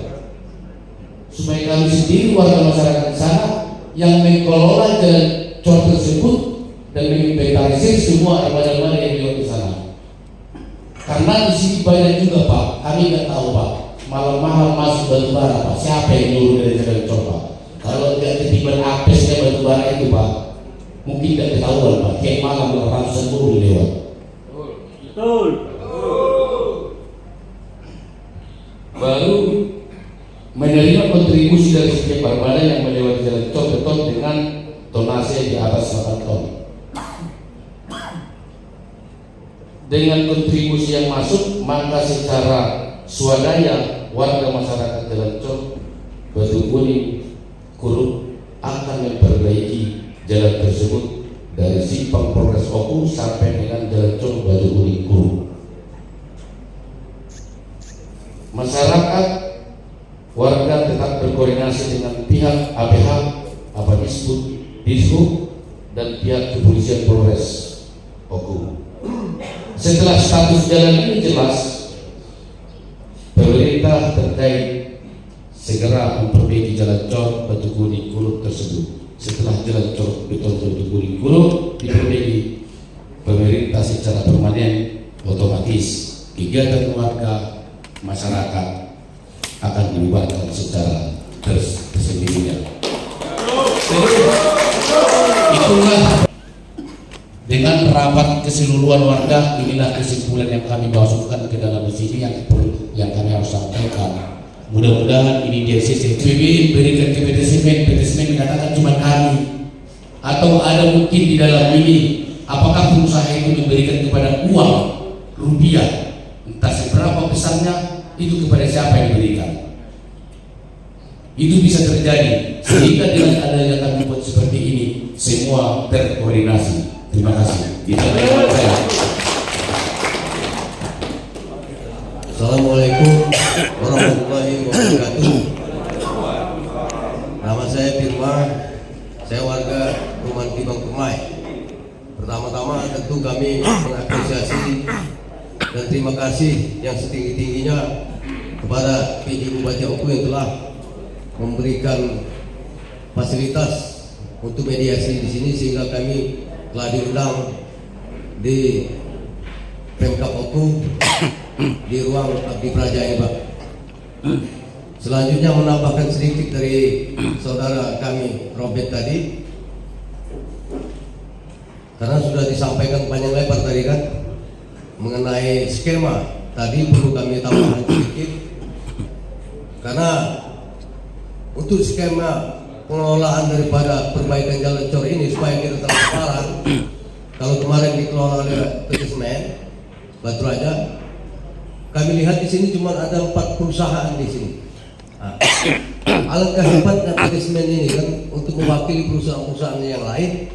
supaya kami sendiri warga masyarakat di sana yang mengelola jalan Cor tersebut dan menginventarisir semua armada-armada yang lewat di sana. Karena di sini banyak juga, Pak, kami nggak tahu, Pak, malam-malam masuk batu bara, Pak. Siapa yang nyuruh dari jalan Cor, Pak? Kalau tidak ketiban apesnya batu bara itu, Pak, mungkin tidak ketahuan, Pak. Tiap malam ratusan buruh lewat. Betul. Baru menerima kontribusi dari setiap armada yang melewati jalan Cor Beton dengan tonase di atas 8 ton. Dengan kontribusi yang masuk, maka secara swadaya warga masyarakat jalan Cor Batu Kuning Kurut akan memperbaiki jalan tersebut dari simpang Polres Oku sampai dengan jalan Cor Batu Kuning Kurut. Masyarakat warga tetap berkoordinasi dengan pihak APH, Dishub, dan pihak kepolisian Polres Oku. Setelah status jalan ini jelas, pemerintah terkait segera memperbaiki jalan Cor Batu Kuning Kurut tersebut. Setelah jalan Cor Beton Batu Kuning Kurut diperbaiki, pemerintah secara permanen, otomatis kegiatan warga masyarakat akan dibubarkan secara tersendirinya. Itulah dengan rapat keseluruhan warga, inilah kesimpulan yang kami masukkan ke dalam di sini yang kami harus sampaikan. Mudah-mudahan ini DCCPB berikan ke PT Semen mengatakan atau ada mungkin di dalam ini, apakah pengusaha itu memberikan kepada uang rupiah, entah seberapa besarnya, itu kepada siapa yang diberikan. Itu bisa terjadi, sehingga dengan adanya kami buat seperti ini, semua terkoordinasi. Terima kasih. Itu adalah saya. Assalamualaikum warahmatullahi wabarakatuh. Nama saya Firman, saya warga Perumahan Tibang Permai. Pertama-tama tentu kami mengapresiasi dan terima kasih yang setinggi-tingginya kepada PJ Bupati Oku yang telah memberikan fasilitas untuk mediasi di sini, sehingga kami telah diundang di Pemkab Oku di ruang Abdi Praja ini, Pak. Selanjutnya menambahkan sedikit dari saudara kami Robert tadi, karena sudah disampaikan panjang lebar tadi kan mengenai skema. Tadi perlu kami tambahkan sedikit, karena untuk skema pengelolaan daripada perbaikan jalan cor ini supaya tidak transparan. Kalau kemarin dikelola oleh PT Semen Batu Raja, kami lihat di sini cuma ada 4 perusahaan di sini. Nah, alangkah hebatnya PT Semen ini kan untuk mewakili perusahaan-perusahaan yang lain,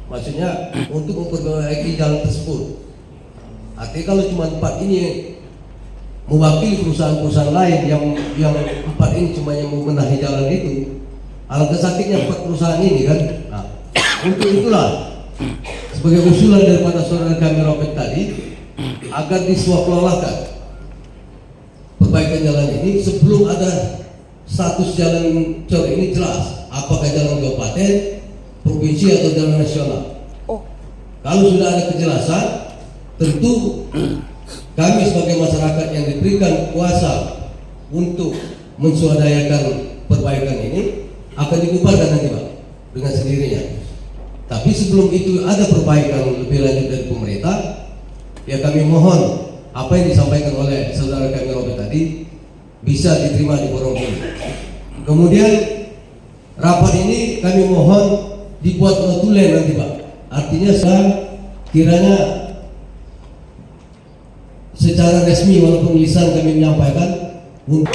maksudnya untuk memperbaiki jalan tersebut. Artinya kalau cuma 4 ini mewakili perusahaan-perusahaan lain yang 4 ini cuma yang membenahi jalan itu, alangkah sakitnya 4 perusahaan ini kan. Nah, untuk itulah sebagai usulan daripada saudara kami Robert tadi, agar disuakelolakan perbaikan jalan ini sebelum ada status jalan cor ini jelas, apakah jalan kabupaten, provinsi atau jalan nasional. Kalau sudah ada kejelasan, tentu kami sebagai masyarakat yang diberikan kuasa untuk menswadayakan perbaikan ini akan dibubarkan nanti, Pak, dengan sendirinya. Tapi sebelum itu ada perbaikan lebih lanjut dari pemerintah, ya kami mohon apa yang disampaikan oleh saudara kami Robert tadi bisa diterima di forum ini. Kemudian rapat ini kami mohon dibuat notulen nanti, Pak. Artinya saya kiranya secara resmi walaupun lisan kami menyampaikan untuk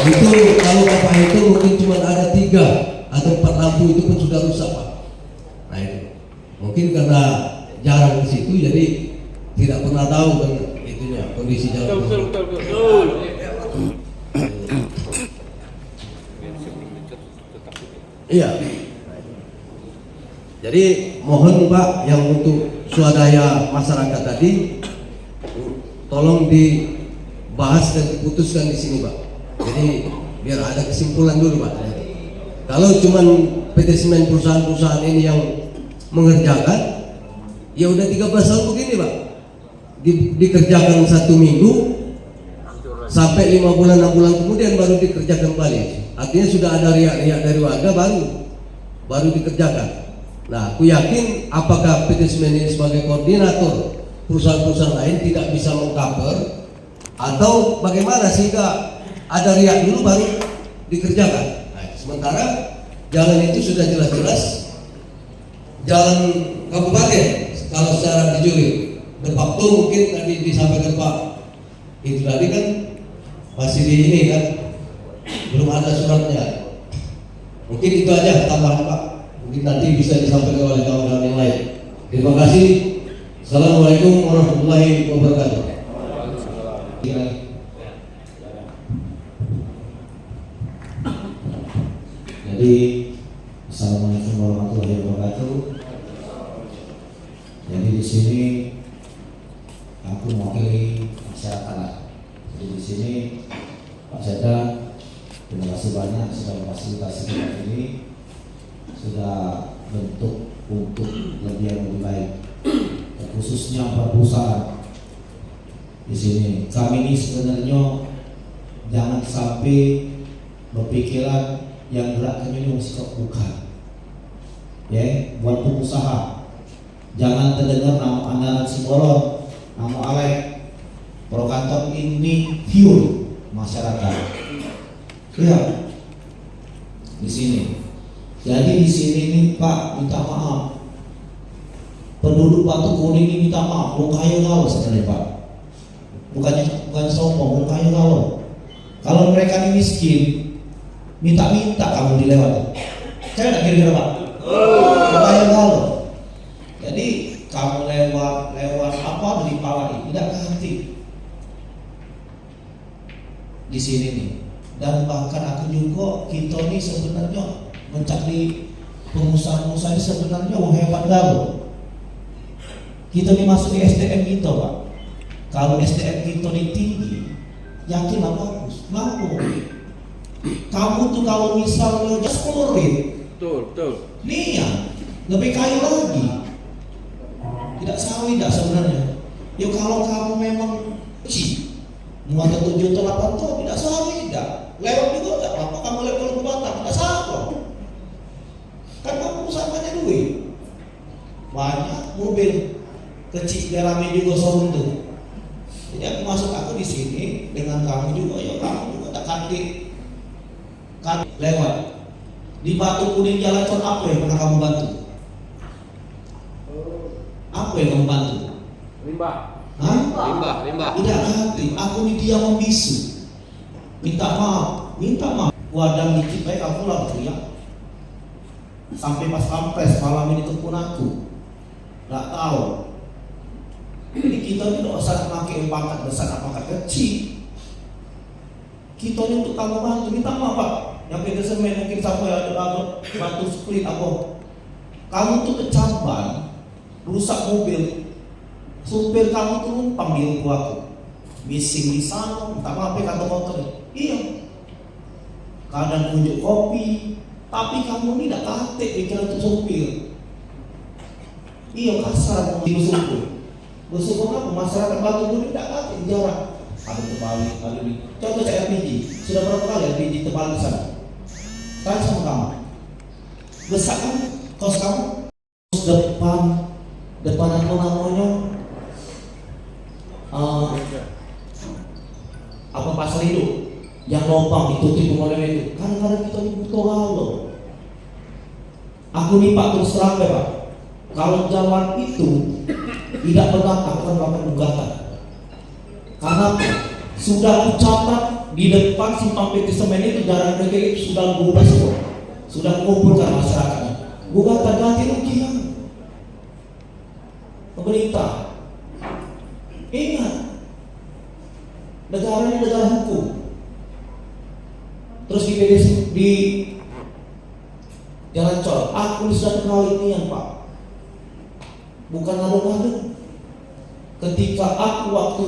itu, kalau Bapak itu mungkin cuma ada 3 atau 4 lampu itu pun sudah rusak, Pak. Nah itu mungkin karena jarang ke situ jadi tidak pernah tahu kan itunya kondisi jalan. Betul. Iya. Jadi mohon Pak yang untuk swadaya masyarakat tadi tolong dibahas dan diputuskan di sini, Pak. Jadi biar ada kesimpulan dulu, Pak. Kalau cuman PT Semen perusahaan-perusahaan ini yang mengerjakan, ya udah 13 tahun begini, Pak. Dikerjakan 1 minggu sampai 5 bulan 6 bulan kemudian baru dikerjakan balik. Artinya sudah ada riak-riak dari warga baru dikerjakan. Nah, aku yakin apakah PT Semen ini sebagai koordinator perusahaan-perusahaan lain tidak bisa mengcover atau bagaimana sehingga ada riak dulu baru dikerjakan. Nah, sementara jalan itu sudah jelas-jelas jalan kabupaten kalau secara dijuri. De facto mungkin tadi disampaikan Pak itu tadi kan masih di ini kan belum ada suratnya. Mungkin itu aja tambahan, Pak. Mungkin nanti bisa disampaikan oleh kawan-kawan yang lain. Terima kasih. Assalamualaikum warahmatullahi wabarakatuh. Jadi assalamualaikum warahmatullahi wabarakatuh. Jadi di sini aku mewakili masyarakat. Jadi di sini Pak Seda, terima kasih banyak sudah memfasilitasi kita ini, sudah bentuk untuk lebih yang lebih baik. Dan khususnya perusahaan di sini. Kami ini sebenarnya jangan sampai berpikiran yang gerak ini mesti bukan. Ya, buat pengusaha jangan terdengar nama Andalan Simbolon, nama Alek, Prokantor ini pure masyarakat. Lihat di sini Jadi di sini nih Pak, minta maaf. Penduduk Batu Kuning ini minta maaf, mau kayu galau sebenarnya Pak. Bukan sombong, mau kayu galau. Kalau mereka ini miskin, minta-minta kamu dilewati. Saya tidak kira-kira Pak. Mau kayu galau. Jadi kamu lewat apa dari pala ini tidak ganti di sini nih. Dan bahkan aku juga kita ini sebenarnya mencari pengusaha-pengusaha ini sebenarnya wah hebat galau. Kita ini masuk di SDM kita Pak. Kalau SDM kita ini tinggi, yakinlah bagus. Mampu. Kamu tuh kalau misalnya just colorin, betul. Nih lebih kayu lagi. Tidak salah tidak sebenarnya. Ya kalau kamu memang mau ada 7 atau 8 tahun tidak salah tidak. Lewat juga tidak apa-apa. Kamu lewat ke Batam tidak salah. Kan kamu usahanya duit. Banyak mobil kecil rame juga showroom tuh. Jadi aku di sini dengan kamu juga, ya kamu juga tak kaki lewat di Batu Kuning Jalan Con apa yang pernah kamu bantu? Apa yang kamu bantu? Limbah. Hah? Limbah. Tidak hati, aku ini dia membisu. Minta maaf. Wadang dikit baik aku lah teriak. Sampai pas kampres malam ini telepon aku. Nggak tahu. Ini kita ini tidak usah pakai pangkat besar, pangkat kecil. Kita ini untuk kamu bantu, minta maaf Pak. Yang beda semen mungkin sampai ada batu split apa. Kamu tuh kecampan, rusak mobil. Supir kamu tuh numpang di rumah aku. Bising di sana, minta maaf ya kata motor. Iya. Kadang tunjuk kopi, tapi kamu ini tidak katik pikiran untuk supir. Iya kasar mau supir. Bersyukur apa masyarakat Batu Kuning tidak katik jarak. Ada terbalik, ada ini. Contoh saya LPG, sudah berapa kali LPG terbalik sana? Tanya sama kamu. Besar kan kos kamu? Depan apa namanya? Apa pasar hidup? Yang lopang ditutup model itu. Kadang-kadang kita ini butuh galau. Aku nih Pak terus terang ya Pak. Kalau jalan itu tidak benar, aku akan melakukan gugatan. Karena sudah dicatat di depan simpang PT Semen itu jalan negeri sudah berubah semua. Sudah mengumpulkan masyarakatnya. Gugatan ganti rugi kan? Pemerintah. Ingat, negara ini negara hukum. Terus di jalan Col, aku sudah kenal ini yang Pak. Bukan ngadu-ngadu. Ketika aku waktu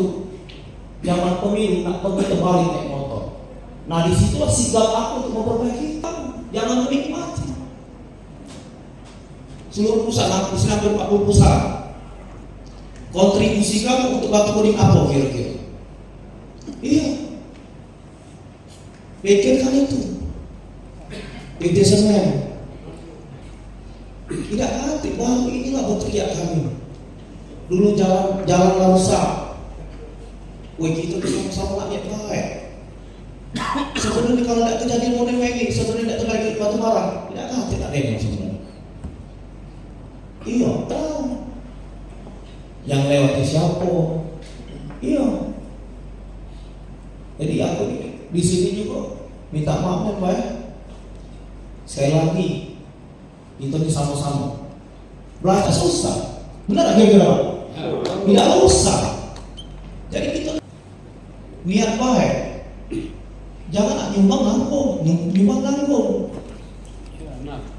zaman pemilu nak pergi terbalik naik motor. Nah disitulah sigap aku untuk memperbaiki kamu. Jangan menikmati. Seluruh perusahaan aku sedang 40 perusahaan. Kontribusi kamu untuk Batu Kuning apa kira-kira? Iya. Pikirkan itu. PT Semen. Tidak hati, baru inilah berteriak kami. Dulu jalan rusak. Kita bersama-sama rakyat baik. Sebenarnya kalau tidak terjadi model ini, sebenarnya tidak terjadi batu bara. Tidak hati, tidak ada yang sebenarnya. Iya, tahu. Yang lewat siapa? Iya. Jadi aku di sini juga minta maaf ya Pak. Sekali lagi. Itu sama-sama belajar susah, benar gak kira-kira? Tidak usah. Jadi kita niat baik, jangan nyumbang nanggung.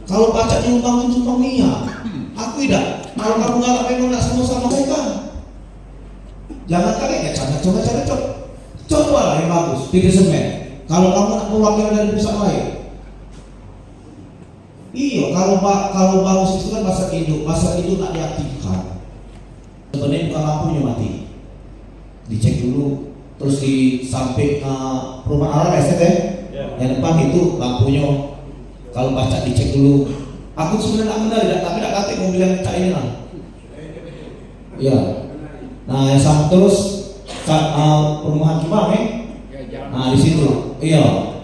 Kalau pajak nyumbang niat, aku tidak. Kalau kamu nggak memang nggak sama-sama mereka, jangan kalian ya coba lah yang bagus di Semen. Kalau kamu nak mewakili dari pusat lain. Iya, kalau bagus itu kan masa hidup tak diaktifkan. Sebenarnya bukan lampunya mati. Dicek dulu, terus disamping perumahan arah ST yang depan itu lampunya. Kalau baca dicek dulu. Aku sebenarnya tak benar, tapi tak katik mobil yang cak ini lah. Iya. Nah, yang sama terus perumahan Cimang Nah di situ, iya.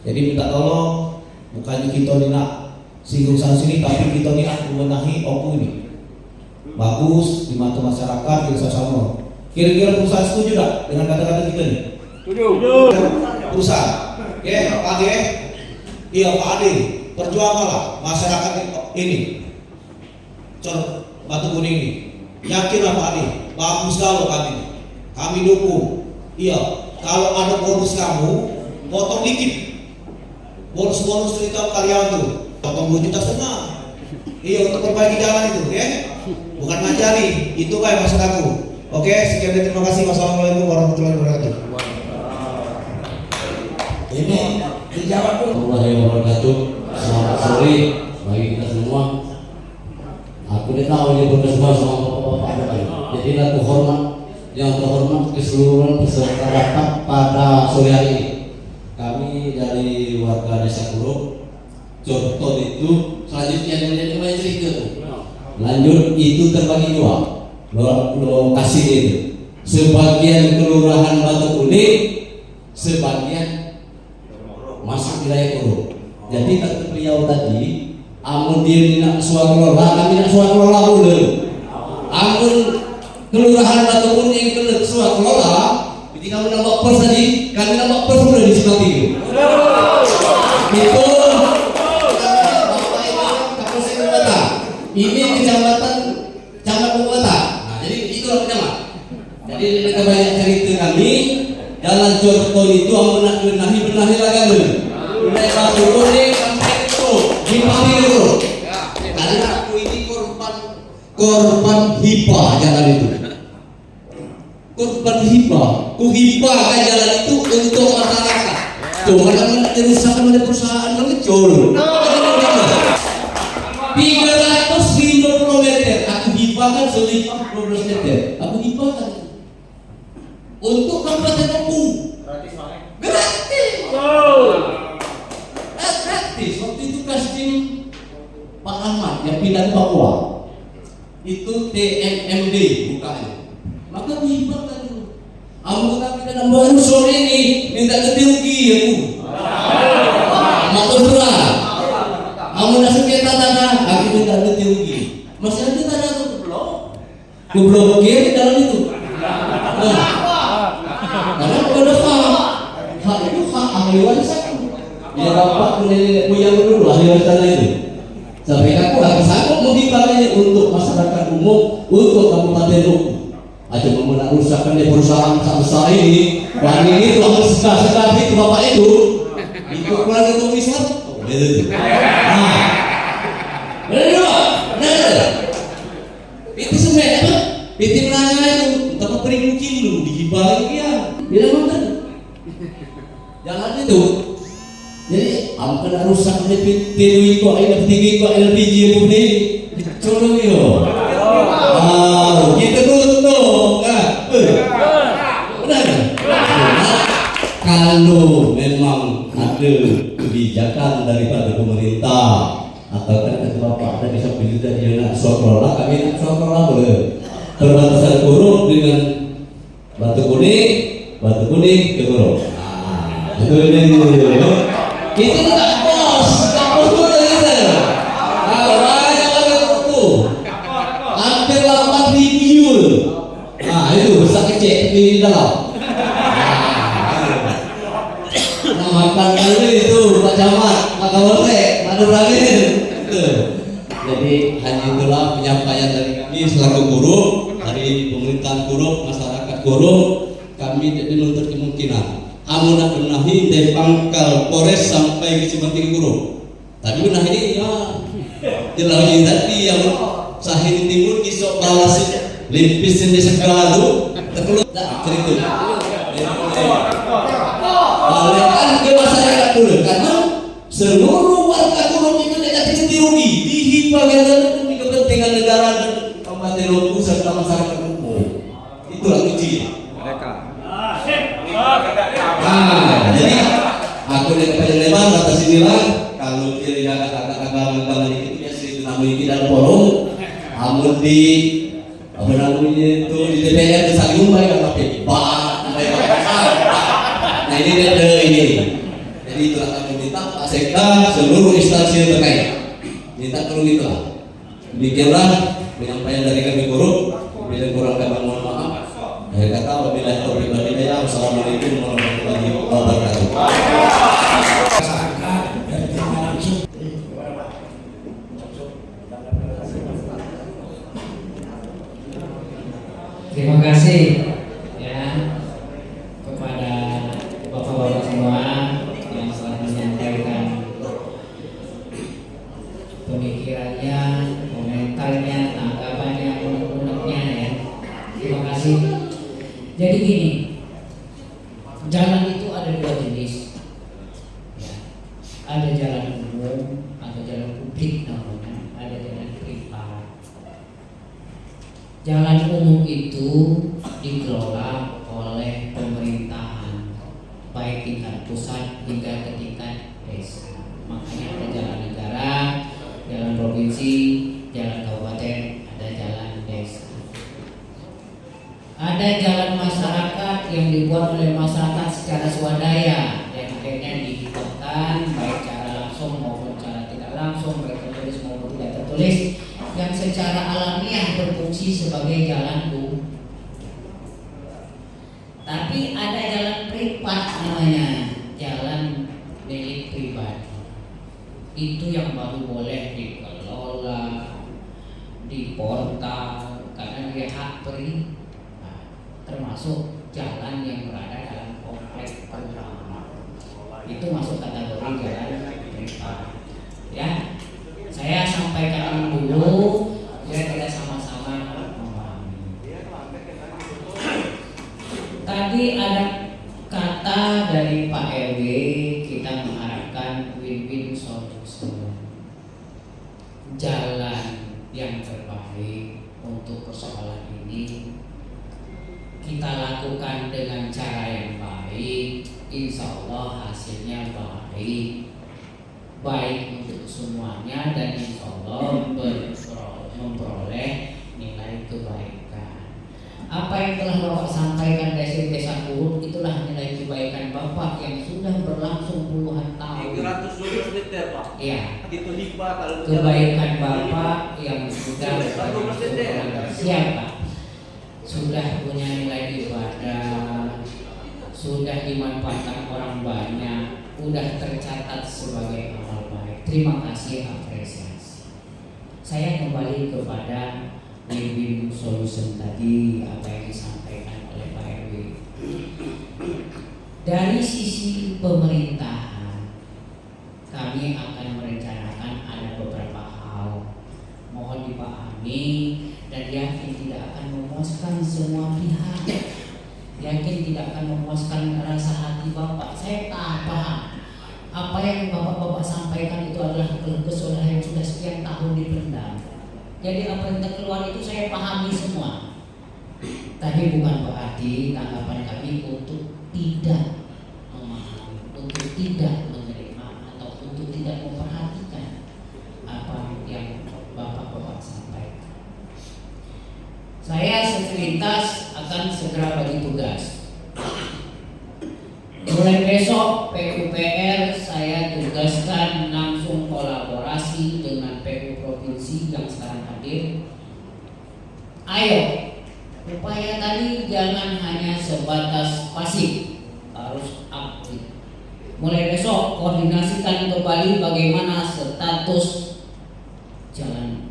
Jadi minta tolong, bukannya kita ini nak singgung sana sini, tapi kita ini membenahi oku ini bagus di mata masyarakat di sama. Kira-kira perusahaan setuju tak dengan kata-kata kita ini? Setuju. Perusahaan, oke, Pak Ade, iya Pak Ade, perjuanganlah masyarakat ini, Cor Batu Kuning ini. Yakinlah Pak Ade, bagus kalau kami dukung. Iya, kalau ada bonus kamu, potong dikit. Bonus-bonus cerita karyawan tuh, potong 2,5 juta. Iya, untuk perbaiki jalan itu, ya. Bukan ngajari, itu kayak maksud aku. Oke, sekian dan terima kasih. Wassalamualaikum warahmatullahi wabarakatuh. Ini dijawab dulu. Warahmatullahi wabarakatuh. Selamat sore bagi kita semua. Aku tidak tahu ini berkesukaan sama bapak-bapak. Jadi aku hormat yang terhormat keseluruhan peserta rapat pada sore hari ini. Kami dari warga Desa Kuro, contoh itu selanjutnya yang banyak cerita. Lanjut itu terbagi dua lokasi itu. Sebagian kelurahan Batu Kuning, sebagian masuk wilayah Kuro. Jadi kata beliau tadi, amun dia nak suatu kelola, kami nak suatu kelola dulu. Amun kelurahan Batu Kuning ke suatu kelola, ketika kami nambah pers tadi, kami nambah pers sudah di Simpang 3. Itu ini kecamatan Bukota. Nah, jadi itulah kecamatan. Jadi mereka banyak cerita kami. Jalan Jorton itu amun nak benahi lagi dulu. Mulai Batu Kuning sampai itu Simpang 3. Karena aku ini korban hibah jalan itu. Korban hibah, kuhibahkan jalan itu untuk masyarakat. Cuma kan dirusak oleh perusahaan mengecul. 350 meter, aku hibahkan selipah 12 meter. Aku hibahkan untuk Kabupaten Lampung. Gratis. Gratis. Waktu itu casting Pak Ahmad yang pindah ke Papua. Itu TMMD bukannya. Maka hibahkan dulu. Aku kami dalam baru sore ini minta ganti rugi aku. Matur surat. Kamu nak sengketa tanah, aku minta ganti rugi. Masih ada tanah tu kublokir dalam itu. Karena pada hak itu hak ahli warisan. Dia dapat nenek moyang dulu ahli warisan itu. Sampai aku sanggup menghibahkannya untuk masyarakat umum, untuk Kabupaten Luku. Aja mau nak rusakkan di perusahaan besar ini, dan ini tuh sekali itu bapak itu keluarga itu misal. Itu semen apa? Itu nanya itu, tapi beri kilo dihibah dia, dia mana? Jangan itu. Jadi, apa nak rusak di TV kok, LPG kok, LPG pun ini, dicolong yo. Kita tutup, kan? Benar kan? Kalau memang ada kebijakan daripada pemerintah atau kan bapak ada bisa pilih tadi nak sokerola, kami nak sokerola boleh. Perbatasan Kuro dengan Batu Kuning ke Kuro. Itu tak pos dulu kita. Banyak orang itu. Hampir 8.000 yul. Itu besar kecil di dalam. Makan kali itu Pak Camat, makan boleh, ada berani. Jadi hanya itulah penyampaian dari kami selaku guru, dari pemerintahan guru, masyarakat guru. Kami tidak menuntut kemungkinan. Amun nak benahi dari Pangkal Polres sampai ke Simpang 3 guru. Tapi benahi ini ya, jelasnya tadi yang Sahini Timur kisok balas limpis ini segala itu terkeluar cerita. Balikan ke masyarakat dulu karena seluruh warga Kuro itu tidak ganti rugi dihibahkan demi kepentingan negara dan Kabupaten Luku serta masyarakat umum. Itulah kunci. Jadi aku dari lebar batas inilah kalau kira kata-kata itu biasa itu namanya dalam forum. Amun di apa namanya itu di DPR disaling baik apa Nah ini ada ini. Jadi itulah kami minta Pak Sekda seluruh instansi terkait minta tolong itulah. Demikianlah penyampaian dari kami guru. Bila kurang kami mohon maaf. Akhir kata wabillahi taufiq wal hidayah. Wassalamualaikum warahmatullahi wabarakatuh. Terima kasih ya kepada bapak-bapak semua yang telah menyampaikan pemikirannya, komentarnya, tanggapannya, unek-uneknya ya. Terima kasih. Jadi gini, jalan itu ada dua jenis. Ya. Ada jalan umum atau jalan publik namanya, ada jalan privat. Jalan umum itu dikelola oleh pemerintahan, baik tingkat pusat hingga ke tingkat desa. Makanya ada jalan negara, jalan provinsi, jalan kabupaten, ada jalan desa. Ada jalan masyarakat yang dibuat oleh masyarakat secara swadaya yang akhirnya dihitungkan baik cara langsung maupun cara tidak langsung, baik tertulis maupun tidak tertulis, yang secara alamiah berfungsi sebagai jalan umum. Tapi ada jalan privat namanya, jalan milik pribadi. Itu yang baru boleh dikelola, diportal karena dia hak pri. Nah, termasuk jalan yang berada dalam kompleks perumahan. Itu masuk kategori jalan privat. Ya. Saya sampaikan dulu biar kita sama-sama memahami. Tadi ada kata dari Pak RW, kita mengharapkan win-win solution, jalan yang terbaik untuk persoalan ini kita lakukan dengan cara yang baik, insya Allah hasilnya baik. Baik untuk semuanya dan insya Allah memperoleh nilai kebaikan. Apa yang telah Bapak sampaikan dari Desa Kurut itulah nilai kebaikan Bapak yang sudah berlangsung puluhan tahun. 112 meter Pak. Iya. Itu hikmah kalau kebaikan Bapak yang sudah berlangsung siapa? Sudah punya nilai ibadah, sudah dimanfaatkan orang banyak, sudah tercatat sebagai amal baik. Terima kasih, apresiasi. Saya kembali kepada win-win solution tadi apa yang disampaikan oleh Pak RW. Dari sisi pemerintahan, kami akan merencanakan ada beberapa hal. Mohon dipahami dan yakin tidak akan memuaskan semua pihak. Yakin tidak akan memuaskan rasa hati Bapak. Saya paham apa yang Bapak-bapak sampaikan itu adalah keluh kesah yang sudah sekian tahun dipendam. Jadi apa yang terkeluar itu saya pahami semua. Tapi bukan berarti tanggapan kami untuk tidak memahami, untuk tidak menerima atau untuk tidak memperhatikan apa yang Bapak-bapak sampaikan. Saya sekelintas akan segera bagi tugas. Mulai besok PUPR saya tugaskan langsung kolaborasi dengan PU Provinsi yang sekarang hadir. Ayo, upaya tadi jangan hanya sebatas pasif, harus aktif. Mulai besok koordinasikan kembali bagaimana status jalan.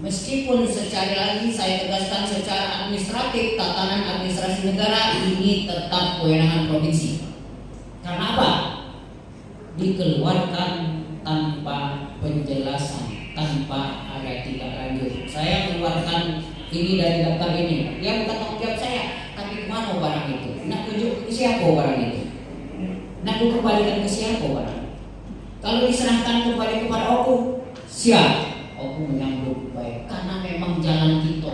Meskipun sekali lagi saya tegaskan secara administratif, tatanan administrasi negara ini tetap kewenangan provinsi. Karena apa? Dikeluarkan tanpa penjelasan, tanpa ada tindak lanjut. Saya keluarkan ini dari daftar ini. Dia bukan tanggung jawab saya, tapi kemana barang itu? Nak tunjuk ke siapa barang itu? Nak kembalikan ke siapa barang? Kalau diserahkan kembali kepada aku, siap. Aku menyambut baik karena memang jalan kita.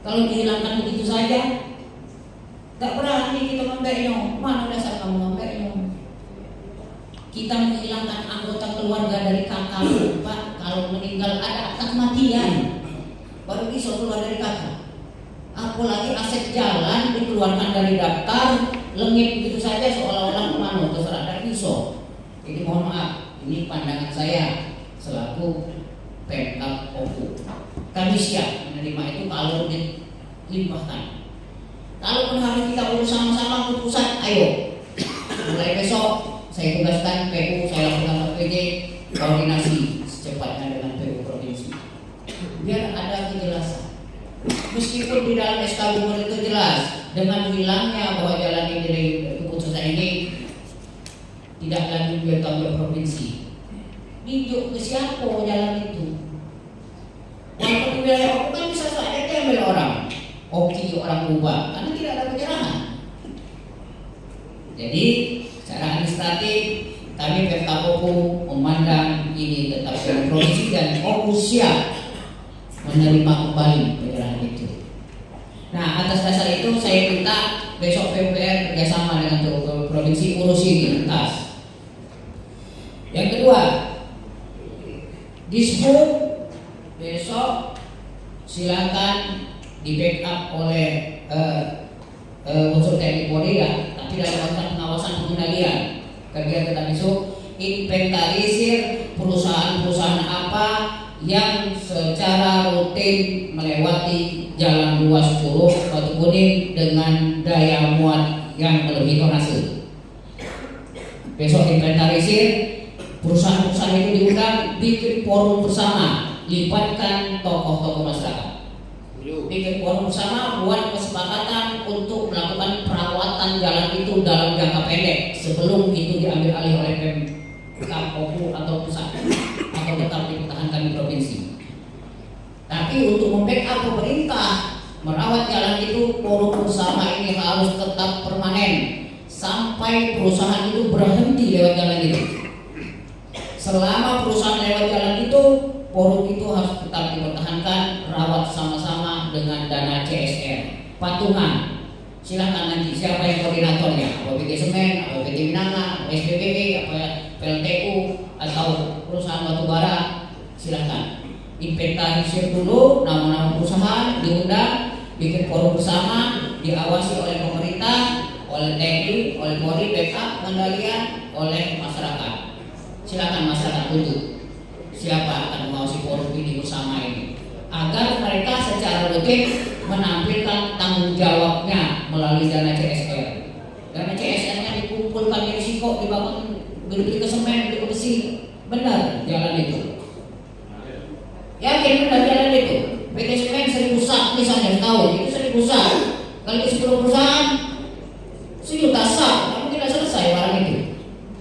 Kalau dihilangkan begitu saja, tak berani kita membeknya. Mana dasar kamu membeknya? Kita menghilangkan anggota keluarga dari kakak, Pak. Kalau meninggal ada akta kematian, baru bisa keluar dari kakak. Apalagi aset jalan dikeluarkan dari daftar, lengit begitu saja seolah-olah kemana terserah dari pisau. Jadi mohon maaf. ini pandangan saya selaku Pemkab Oku. Kami siap menerima itu kalau dilimpahkan. Kalau harus kita urus sama-sama ke pusat, ayo. Mulai besok saya tugaskan PU, saya lakukan PJ koordinasi secepatnya dengan PU provinsi. Biar ada kejelasan. Meskipun di dalam SK Gubernur itu jelas, dengan hilangnya bahwa jalan ini dari keputusan ini tidak lagi bertanggung jawab provinsi. Dijuk ke siapa jalan itu? Walaupun di wilayah Oku kan bisa saja diambil orang, Oki orang ubah, karena tidak ada penyerahan. Jadi secara administratif kami Pemkab Oku memandang ini tetap provinsi dan Oku siap menerima kembali penyerahan itu. Nah, atas dasar itu saya minta besok PUPR kerjasama dengan provinsi urus ini tuntas. Yang kedua, Dishub besok silakan di backup oleh unsur TNI Polri ya, tapi dalam pengawasan pengendalian kegiatan kita besok inventarisir perusahaan-perusahaan apa yang secara rutin melewati jalan ruas Curug Batu Kuning dengan daya muat yang melebihi tonase. Besok inventarisir perusahaan-perusahaan itu diundang, bikin forum bersama, libatkan tokoh-tokoh masyarakat. Bikin forum bersama, buat kesepakatan untuk melakukan perawatan jalan itu dalam jangka pendek sebelum itu diambil alih oleh Pemkab Oku atau pusat atau tetap dipertahankan di provinsi. Tapi untuk membackup pemerintah merawat jalan itu, forum bersama ini harus tetap permanen sampai perusahaan itu berhenti lewat jalan itu. Selama perusahaan lewat jalan itu, forum itu harus tetap dipertahankan, rawat sama-sama dengan dana CSR patungan. Silakan nanti siapa yang koordinatornya, apa PT Semen, apa PT Minanga, apa SPBB, apa PLTU atau perusahaan batubara, silakan inventarisir dulu nama-nama perusahaan, diundang, bikin forum bersama, diawasi oleh pemerintah, oleh TNI, oleh Polri, backup, pengendalian oleh masyarakat. Silakan masyarakat duduk. Siapa akan mengawasi forum ini bersama ini, agar mereka secara rutin menampilkan tanggung jawabnya melalui dana CSR. Dana CSR-nya dikumpulkan di risiko, dibangun, beli ke semen, beli ke besi, benar jalan itu. Yakin benar jalan itu. PT Semen 1000 sak misalnya setahun, itu 1000 sak. Kali ke 10 perusahaan, 1 juta sak, kamu tidak selesai barang itu.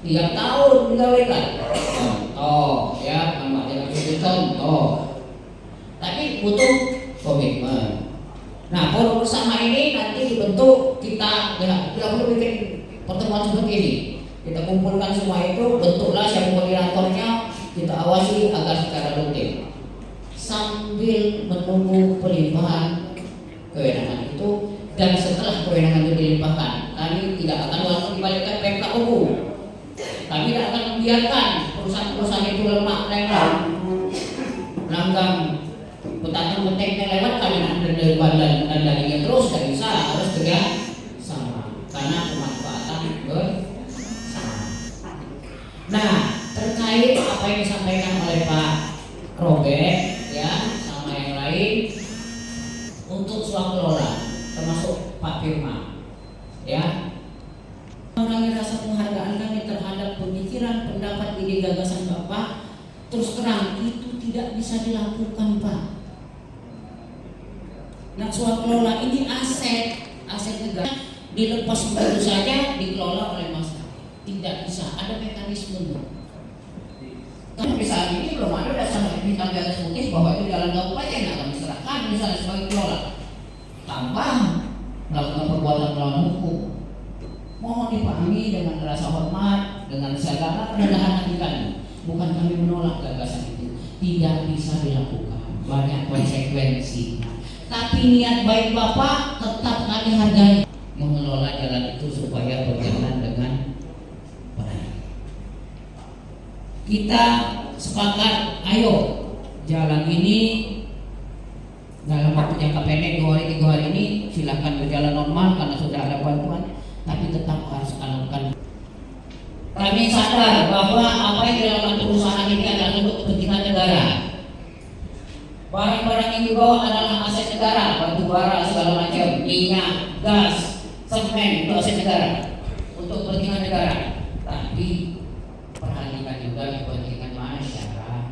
Tiap tahun digawaikan. Contoh, ya, nama jangan contoh. Tapi butuh komitmen. Nah, forum bersama ini nanti dibentuk, kita perlu bikin pertemuan seperti ini. Kita kumpulkan semua itu, bentuklah siapa koordinatornya, kita awasi agar secara rutin. Sambil menunggu pelimpahan kewenangan itu, dan setelah kewenangan itu dilimpahkan, kami tidak akan langsung dibalikkan Pemkab Oku. Kami tidak akan membiarkan perusahaan-perusahaan itu lemah lenggang, melanggang petang-petangnya lewat, kami nak dan darinya terus tidak bisa, harus kerja sama karena pemanfaatan bersama. Nah, terkait apa yang disampaikan oleh Pak Robert ya sama yang lain untuk swaklola termasuk Pak Firman ya, mengurangi rasa penghargaan kami terhadap pemikiran, pendapat, ide, gagasan Bapak. Terus terang itu tidak bisa dilakukan Pak. Nah, swaklola ini aset negara, dilepas begitu saja dikelola oleh masyarakat. Tidak bisa, ada mekanisme. Tapi saat ini belum ada dasar bintang di atas putih bahwa itu jalan kabupaten akan diserahkan misalnya sebagai kelola tanpa melakukan perbuatan melawan hukum. Mohon dipahami dengan rasa hormat, dengan segala kerendahan hati kami. Bukan kami menolak gagasan itu, tidak bisa dilakukan, banyak konsekuensinya. Tapi niat baik Bapak tetap kami hargai, mengelola jalan itu supaya berjalan dengan baik. Kita sepakat, ayo jalan ini dalam waktu jangka pendek 2 hari 3 hari ini silakan berjalan normal karena sudah ada bantuan, tapi tetap harus lakukan. Kami sadar bahwa apa yang dilakukan perusahaan ini adalah untuk kepentingan negara. Barang-barang yang dibawa adalah aset negara, batu bara segala macam, minyak, gas, semen, itu aset negara untuk kepentingan negara. Tapi perhatikan juga kepentingan masyarakat.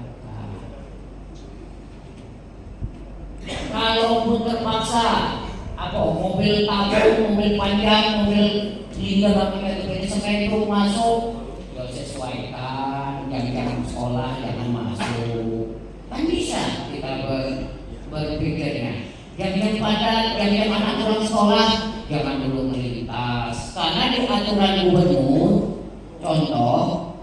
Kalaupun terpaksa mobil tabung, mobil panjang, mobil lingkar pakai semen itu masuk, ya sesuaikan, jangan sekolah, jangan masuk. Kan bisa kita berpikirnya. Yang padat, yang anak pulang sekolah, jangan dulu melintas. Karena di aturan gubernur, contoh,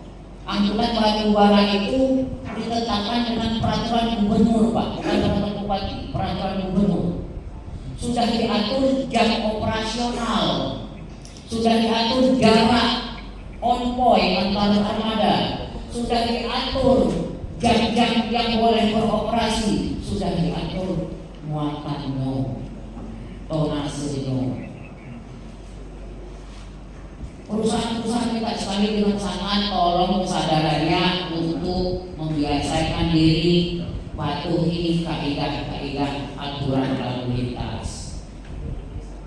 angkutan batu bara itu ditetapkan dengan peraturan gubernur, Pak, bukan peraturan bupati, peraturan gubernur. Sudah diatur jam operasional, sudah diatur jarak on point antar armada, sudah diatur jam-jam yang boleh beroperasi, sudah diatur muatan no, tonase no. Perusahaan-perusahaan minta sekali dengan sangat tolong kesadarannya untuk membiasakan diri patuhi kaidah-kaidah aturan lalu lintas.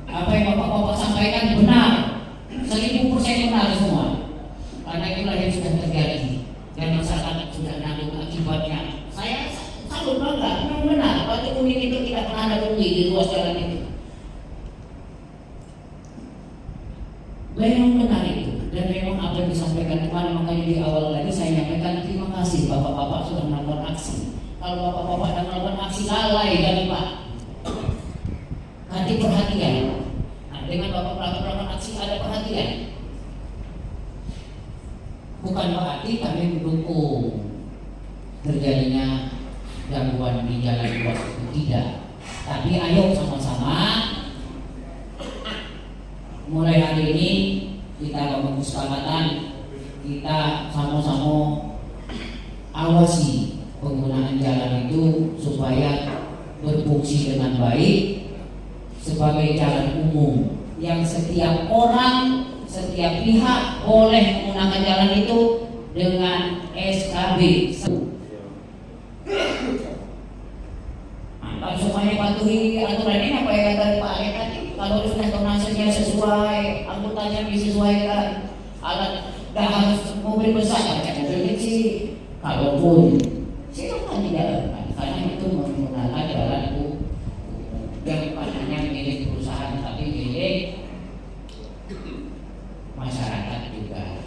Apa yang Bapak-bapak sampaikan benar, 1000% benar semua. Karena itulah yang sudah terjadi dan masyarakat sudah nanggung akibatnya. Saya salut bangga, memang benar. Batu kuning itu tidak pernah ada bunyi di ruas jalan itu. Memang benar itu, dan memang apa yang disampaikan kemarin, makanya di awal tadi saya nyampaikan terima kasih Bapak-bapak sudah melakukan aksi. Kalau Bapak-bapak yang melakukan aksi lalai dan Pak, hati perhatian. Nah, dengan Bapak melakukan aksi ada perhatian. Bukan berarti kami mendukung terjadinya gangguan di jalan ruas itu, tidak. Tapi ayo sama-sama mulai hari ini kita bangun kesepakatan, kita sama-sama awasi penggunaan jalan itu supaya berfungsi dengan baik sebagai jalan umum yang setiap orang, setiap pihak boleh menggunakan jalan itu dengan SKB. Mantap, semuanya patuhi aturan ini. Apa yang kata Pak Ale tadi, kalau sudah tonasenya sesuai, angkutannya disesuaikan, alat dah harus mobil besar, pakai mobil kecil. Kalaupun silakan dijalankan, karena itu menggunakan jalan yang bukan hanya milik perusahaan tapi milik masyarakat juga.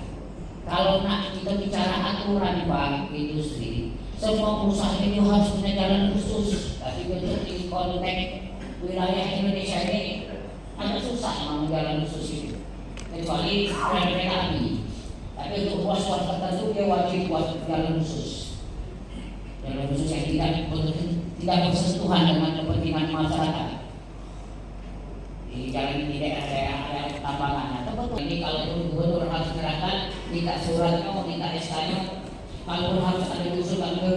Kalau nak kita bicara aturan Pak industri, semua perusahaan itu harus punya jalan khusus. Tapi betul di konteks wilayah Indonesia ini agak susah memang jalan khusus itu, kecuali kereta api. Tapi untuk ruas-ruas tertentu dia wajib buat jalan khusus. Jalan khusus yang tidak bersentuhan dengan kepentingan masyarakat. Di jalan ini daerah-daerah ada tambangan. Atau betul ini kalau gubernur harus gerakan, minta suratnya, minta SK-nya. Kalau harus ada usulan ke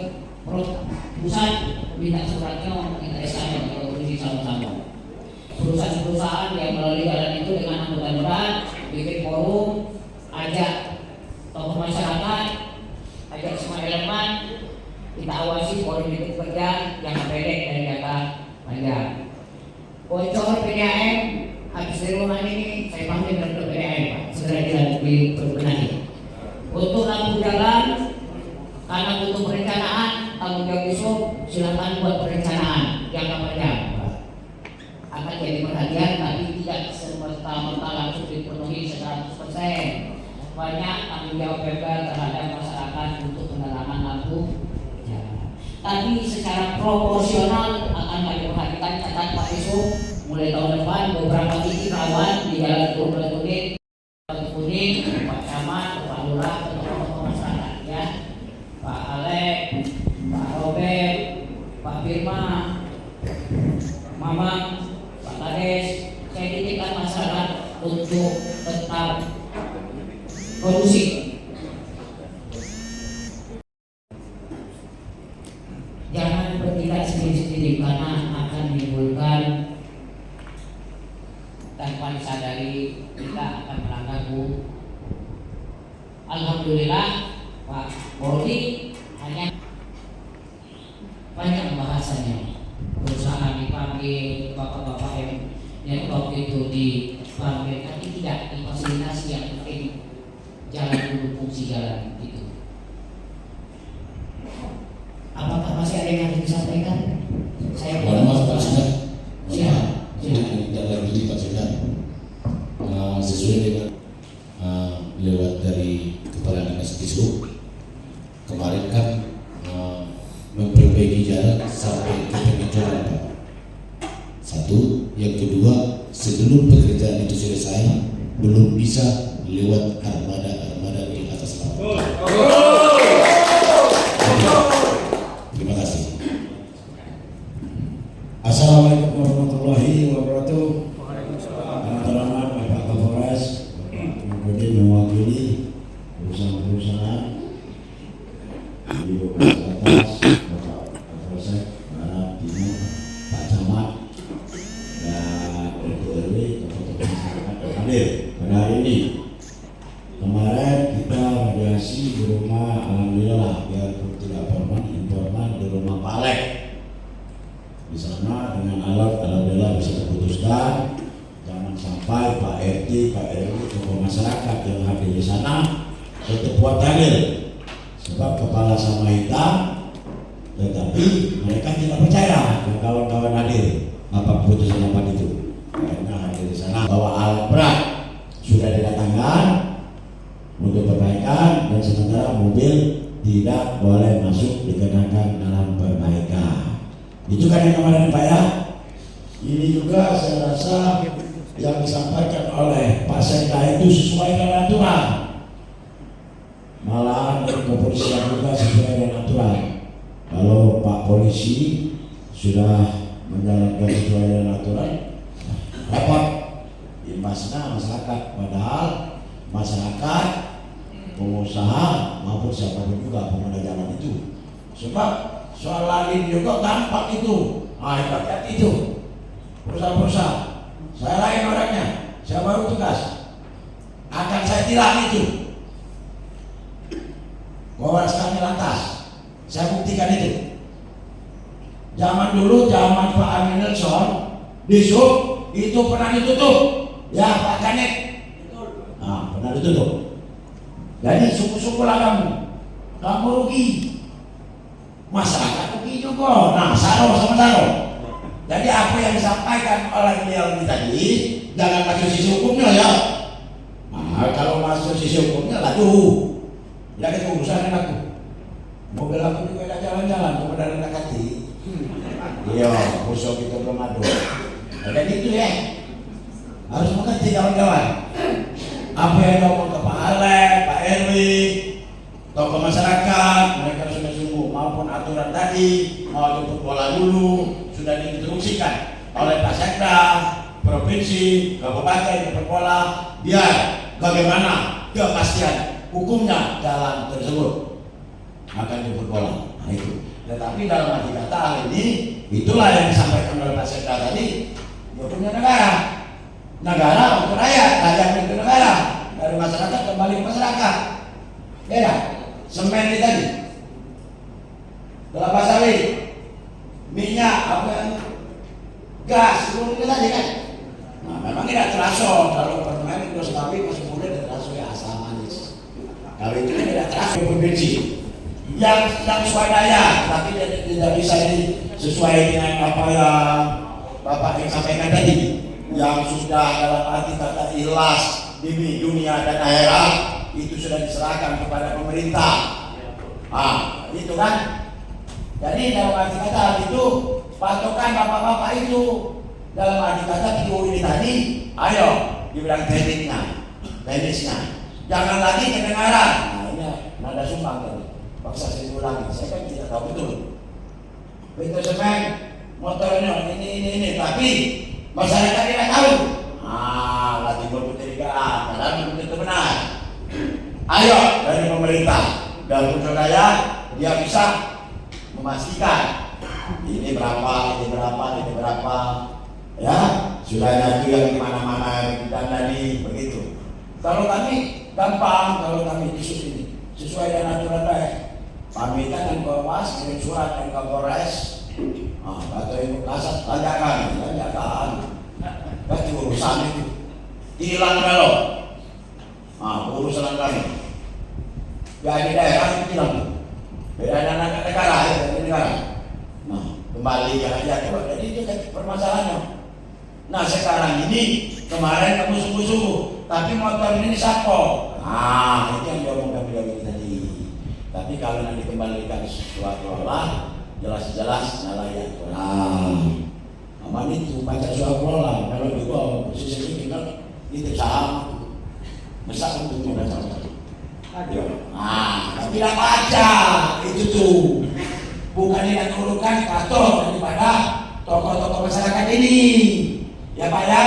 pusat, minta suratnya, minta SK-nya kalau berusaha sama-sama. Perusahaan-perusahaan yang melalui jalan itu dengan angkutan berat, bikin forum, ajak tokoh masyarakat, ajak semua elemen, kita awasi politik kerja yang pendek dan jangka panjang. Bocor PDAM, habis dari ruangan ini saya panggil dari PDAM Pak, segera dibenahi. Untuk lampu jalan, karena butuh perencanaan, tanggung jawab besok silakan buat perencanaan jangka panjang Pak. Akan jadi perhatian, tapi tidak serta-merta langsung dipenuhi 100%. Banyak tanggung jawab Pemda terhadap masyarakat untuk penerangan lampu jalan. Tapi secara proporsional akan kami perhatikan, catat Pak Yusuf, mulai tahun depan beberapa titik rawan di jalan Kuning, Pak Camat, Pak Lurah, tokoh-tokoh masyarakat ya, Pak Alek, Pak Robert, Pak Firma, Mamang, Pak Kades, saya titipkan masyarakat untuk tetap kondusif. Jangan bertindak sendiri-sendiri karena akan menimbulkan tanpa disadari kita akan melanggar hukum. alhamdulillah Pak Polri hanya banyak bahasanya. Perusahaan dipanggil, bapak-bapak yang waktu itu dipanggil, tapi tidak difasilitasi yang penting jalan dulu, fungsi jalan itu. Apakah masih ada yang harus disampaikan? Saya Mohon maaf Pak Sedar. Siap. Tidak lanjuti Pak Sedar. Sesuai dengan lewat dari Kepala Dinas Dishub kemarin kan memperbaiki jalan sampai ke pengecoran Pak. Satu, yang kedua, sebelum pekerjaan itu selesai belum bisa lewat armada di atas laut. Terima kasih. Assalamualaikum warahmatullahi wabarakatuh. Selamat Bapak Kapolres, kemudian mewakili perusahaan-perusahaan di beberapa atas, Bapak Kapolsek Barat Timur, Pak Camat, dan RT/RW, tokoh-tokoh masyarakat yang hadir pada hari ini. Kemarin kita mediasi di rumah, alhamdulillah, biarpun tidak informan di rumah Pak Alek. Di sana dengan alat alhamdulillah bisa diputuskan, jangan sampai Pak RT, Pak RW, tokoh masyarakat yang hadir di sana tetap buat dalil, sebab kepala sama hitam, tetapi mereka tidak percaya dan kawan-kawan hadir apa keputusan apa itu, karena hadir di sana bawa alat berat sudah didatangkan untuk perbaikan, dan sementara mobil tidak boleh masuk dikenakan dalam perbaikan. Itu kan yang kemarin Pak ya. Ini juga saya rasa yang disampaikan oleh Pak Sekda itu sesuai dengan aturan. Malahan dari kepolisian juga sesuai dengan aturan. Kalau Pak Polisi sudah menjalankan sesuai dengan aturan, dapat imbasnya masyarakat. Padahal masyarakat, pengusaha maupun siapapun juga pengguna jalan itu. Sebab soal lalin juga gampang itu, hebat itu perusahaan-perusahaan. Saya lain orangnya, saya baru tugas, akan saya tilang itu. Polres kami lantas, saya buktikan itu. Zaman dulu, zaman Pak Amin Nelson, Dishub itu pernah ditutup, ya Pak Kanek, pernah ditutup. Jadi suku-suku lah kamu rugi. Masyarakat rugi juga, saro sama saro. Jadi apa yang disampaikan oleh beliau ini tadi, jangan masuk sisi hukumnya ya. Kalau masuk sisi hukumnya, lalu ya itu urusan aku. Mobil aku juga tidak jalan-jalan, kemudian anak hati. Iya, musuh kita belum ada. Jadi itu ya, harus mengerti kawan-kawan. Apa yang ngomong ke Pak Alek, Pak RW, tokoh masyarakat, mereka sudah sungguh maupun aturan tadi mau jemput bola dulu sudah diinstruksikan oleh Pak Sekda, provinsi, kabupaten jemput bola, biar bagaimana kepastian hukumnya jalan tersebut akan jemput bola. Nah itu. Tetapi dalam arti kata hal ini, itulah yang disampaikan oleh Pak Sekda tadi, dia punya negara untuk rakyat, rakyat untuk negara, dari masyarakat kembali ke masyarakat. Beda. Semen tadi, kelapa sawit, minyak, gas, seluruh itu tadi kan. Nah, memang tidak terasa kalau permen itu sekali masih boleh terasa ya asam manis. Kalau itu tidak terasa provinsi yang swadaya, tapi tidak bisa ini sesuai dengan apa yang Bapak yang sampaikan tadi, yang sudah dalam arti kata ikhlas demi dunia dan akhirat. Itu sudah diserahkan kepada pemerintah. Itu kan. Jadi dalam arti kata itu patokan bapak-bapak itu dalam arti kata teori ini tadi, ayo dibilang teknisnya. Jangan lagi kedengaran. Nah ini nada sumbang tadi. Paksa saya ulangi. Saya kan tidak tahu betul. Pintu semen, motornya ini, tapi masyarakat tidak tahu. Lagi berputirigaan, padahal belum tentu benar. Ayo dari pemerintah dan budaya dia bisa memastikan ini berapa, ya sudah ada yang di mana-mana dan tadi begitu. Kalau kami gampang, kalau kami di sini sesuai dengan aturan baik. Pamitan dan Bawas kirim surat ke Kapolres. Kata Ibu Kasat, tanyakan. Berarti urusan itu hilang kalau urusan kami. Jadi daerah itu hilang. Beda dengan negara, negara. Kembali aja coba. Jadi itu permasalahannya. Nah sekarang ini kemarin kamu sungguh-sungguh, tapi motor ini sapo. Itu yang diomongkan beliau tadi. Tapi kalau nanti dikembalikan sesuatu Allah, jelas-jelas nyalahi aturan. Aman itu baca suatu Allah. Kalau juga posisi ini tinggal itu sama. Masa untuk membaca Allah. Tidak baca itu tuh. Bukan yang urukan kantor daripada tokoh-tokoh masyarakat ini. Ya Pak ya,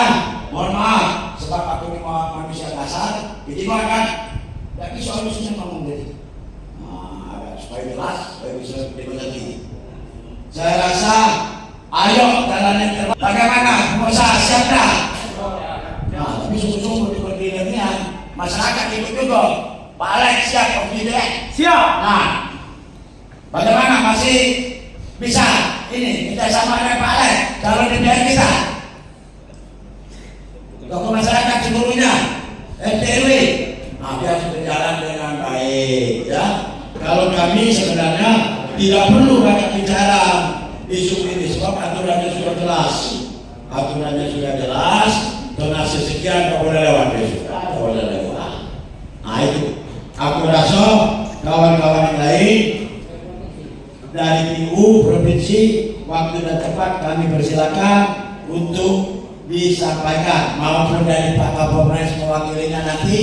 mohon maaf sebab aku ini manusia kasar, jadi makan. Tapi solusinya ngomong jadi. Supaya jelas, supaya bisa dimengerti. Saya rasa, ayo jalan yang terbaik. Bagaimana? Pengusaha siap dah. Tapi sungguh-sungguh di koordinatnya masyarakat ikut juga. Pak Alex siap koordinat. Siap. Bagaimana masih bisa ini kita sama dengan Pak Alex calon DPR kita, tokoh masyarakat seluruhnya, RT/RW, biar berjalan dengan baik ya. Kalau kami sebenarnya tidak perlu banyak bicara isu ini sebab aturannya sudah jelas. Donasi sekian tak boleh lewat besok. Itu aku rasa kawan-kawan yang lain dari PU provinsi waktu dan tempat kami persilakan untuk disampaikan, maupun dari Pak Kapolres mewakilinya nanti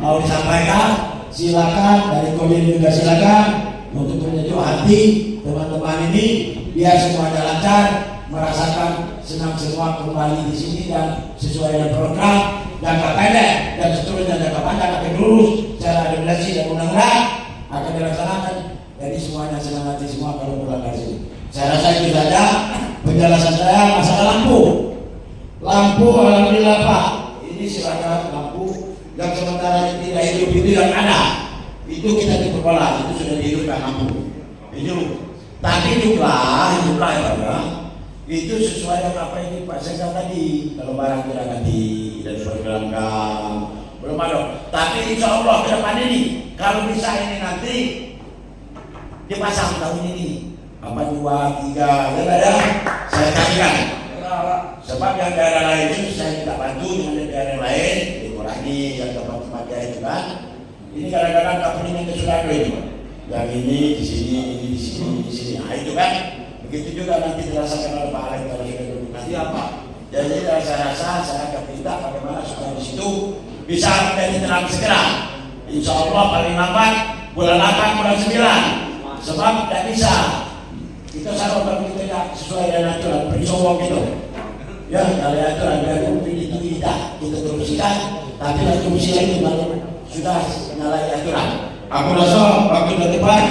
mau disampaikan, silakan. Dari Kodim juga silakan untuk menunjuk hati teman-teman ini biar semuanya lancar, merasakan senang semua kembali di sini dan sesuai dengan program jangka pendek dan seterusnya jangka panjang akan lurus secara administrasi dan undang-undang akan dilaksanakan. Jadi semuanya senang hati semua kalau pulang dari sini. Saya rasa itu saja penjelasan saya masalah lampu. Lampu alhamdulillah Pak. Ini silakan lampu yang sementara tidak hidup itu yang ada. Itu kita diperbalas, itu sudah dihidupkan lampu. Itu. Tapi hiduplah ya Pak. Itu sesuai dengan apa yang Pak Sekda tadi. Kalau barang tidak ganti dan diperkenalkan belum ada. Tapi insya Allah ke depan ini kalau bisa ini nanti dipasang tahun ini apa 2, 3 ya ada saya kasihkan. Sebab yang daerah lain itu saya tidak bantu dengan daerah lain dikurangi yang tempat-tempatnya itu kan. Ini kadang-kadang kampung yang sudah ada itu. Yang ini di sini, ini di sini, di sini. Itu kan. Begitu juga nanti dirasakan oleh Pak Alex kalau sudah duduk nanti apa. Jadi saya rasa saya akan minta bagaimana supaya di situ bisa menjadi terang segera. Insya Allah paling lambat bulan 8, bulan 9. Sebab tidak bisa. Kita selalu kalau kita tidak sesuai dengan aturan, berisowong gitu. Ya, kalau aturan dari itu tidak kita teruskan, tapi lagi usia itu baru sudah menyalahi aturan. Aku rasa waktu ke depan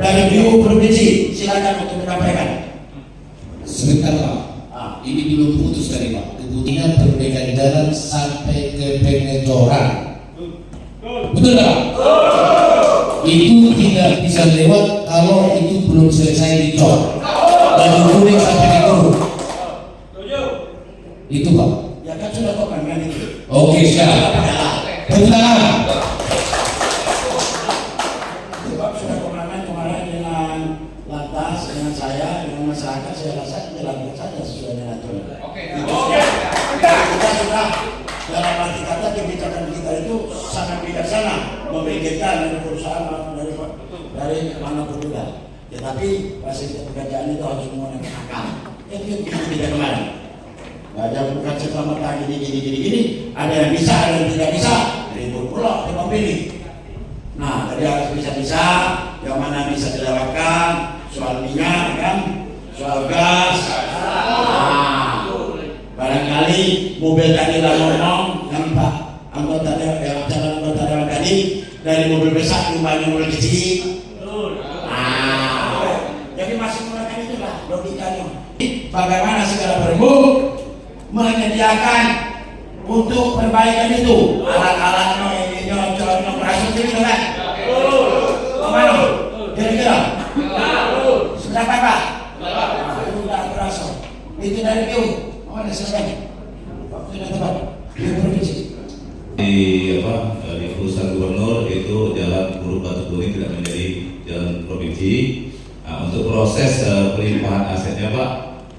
dari PU provinsi silakan untuk menyampaikan. Sebentar Pak, ini belum putus tadi Pak. Kebutuhan perbaikan jalan sampai ke Pengecoran. Betul Pak? Itu tidak bisa lewat kalau itu belum selesai dicor. Dan kuning sampai ke Guru. Itu Pak. Ya kan sudah kok kan itu. Oke siap. Tepuk tangan. Sebab sudah kemarin dengan lantas dengan saya dengan masyarakat saya rasa dilakukan saja sesuai dengan aturan. Oke. Kita sudah dalam arti kata kebijakan kita itu sangat bijaksana memikirkan dari perusahaan dari mana pun juga. Tetapi fasilitas pekerjaan itu harus semuanya akal. Itu tidak kemarin. Ada bukan serta-merta gini. Ada yang bisa, ada yang tidak bisa. Ribut pula dia memilih. Nah, jadi harus bisa-bisa. Yang mana bisa dilewatkan. Soal minyak, kan? Soal gas. Barangkali mobil tadi lah ngomong yang Pak anggota dewan tadi dari mobil besar kembali mobil kecil. Jadi masih menggunakan itulah logikanya. Bagaimana segala berembuk menyediakan untuk perbaikan itu alat-alatnya ini contohnya operasional itu kan Kemana? Kira-kira? Sudah Pak? Sudah terasa. Itu dari PU. Mana selesai? Sudah tepat. Di provinsi. Di urusan gubernur itu jalan Buruk Batu Kuning tidak menjadi jalan provinsi. Nah, untuk proses pelimpahan asetnya Pak,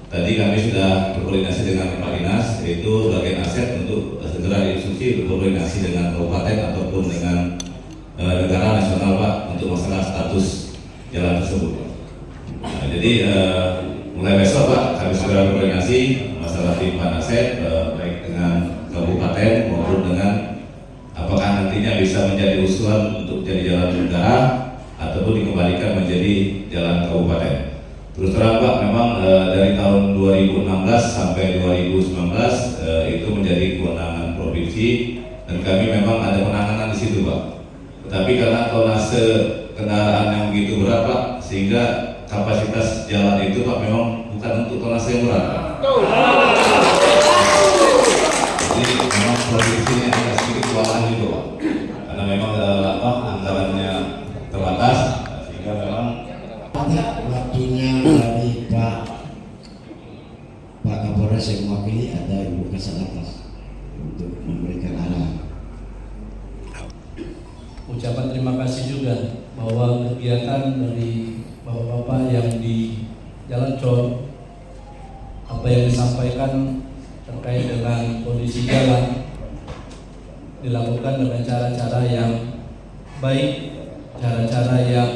tadi kami sudah berkoordinasi dengan Pak Dinas, yaitu bagian aset untuk segera diinstruksi berkoordinasi dengan kabupaten ataupun dengan negara nasional Pak untuk masalah status jalan tersebut. Nah, jadi mulai besok Pak kami segera berkoordinasi masalah pelimpahan aset baik dengan kabupaten maupun dengan apakah nantinya bisa menjadi usulan untuk jadi jalan negara ataupun dikembalikan menjadi jalan kabupaten. Terus terang Pak, memang dari tahun 2016 sampai 2019 itu menjadi kewenangan provinsi dan kami memang ada penanganan di situ Pak. Tetapi karena tonase kendaraan yang begitu berat Pak, sehingga kapasitas jalan itu Pak memang bukan untuk tonase yang berat Pak. Jadi memang provinsi ini agak sedikit kewalahan juga Pak, karena memang anggarannya terbatas, sehingga memang waktunya dari Pak Kapolres yang mewakili ada Ibu Kasat Atas untuk memberikan arahan. Ucapan terima kasih juga bahwa kegiatan dari bapak-bapak yang di Jalan Cor, apa yang disampaikan terkait dengan kondisi jalan dilakukan dengan cara-cara yang baik, cara-cara yang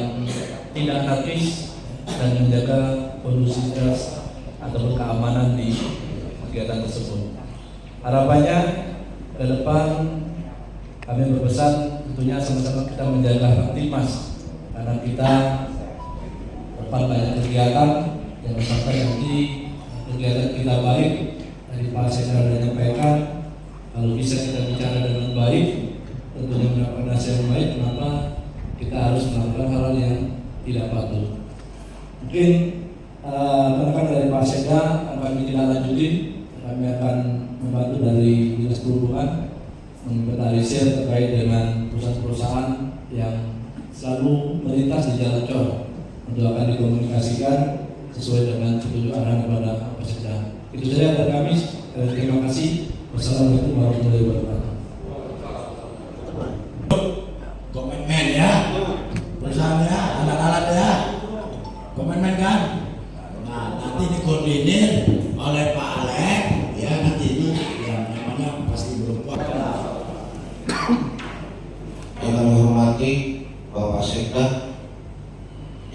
tidak anarkis dan menjaga kondusivitas atau keamanan di kegiatan tersebut. Harapannya ke depan kami berpesan tentunya sama-sama kita menjaga Kamtipmas, karena kita depan banyak kegiatan yang sampai nanti kegiatan kita baik. Tadi Pak Sekda menyampaikan kalau bisa kita bicara dengan baik, tentunya mendapat nasihat yang baik. Kenapa kita harus melakukan hal yang tidak patut? Mungkin rekan dari Pak Sekda akan kita lanjutin. Kami akan membantu dari Dinas Perhubungan menginventarisir terkait dengan perusahaan-perusahaan yang selalu melintas di Jalan Cor, untuk akan dikomunikasikan sesuai dengan petunjuk arahan kepada Pak Sekda. Itu saja dari kami. Terima kasih. Wassalamualaikum warahmatullahi wabarakatuh. Komitmen ya, perusahaan ya, alat-alat ya, komitmen kan. Nah, nanti dikoordinir oleh Pak Alek, ya nanti ini yang namanya pasti belum kuat. Yang kami hormati Bapak Sekda,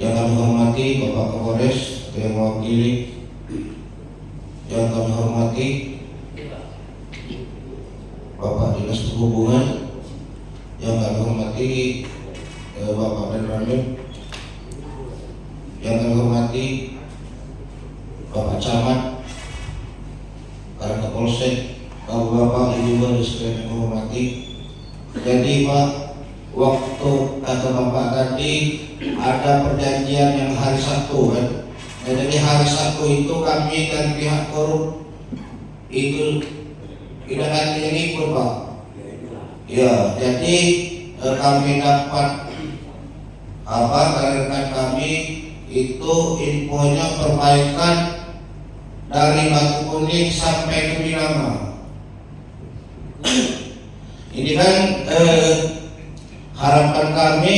yang kami hormati Bapak Kapolres yang mewakili, yang kami hormati Bapak Dinas Perhubungan, yang kami hormati Bapak Benramil, yang kami hormati Bapak Camat, Kapolsek, Bapak Ibu dan sekalian yang hormati. Jadi Pak, waktu kata Bapak tadi ada perjanjian yang hari Sabtu kan. Jadi hari Sabtu itu kami dari pihak korup itu tidak ada yang ikut Pak. Ya, jadi kami dapat dari rekan kami itu infonya perbaikan dari Batu Kuning sampai ke Binama. Ini kan harapan kami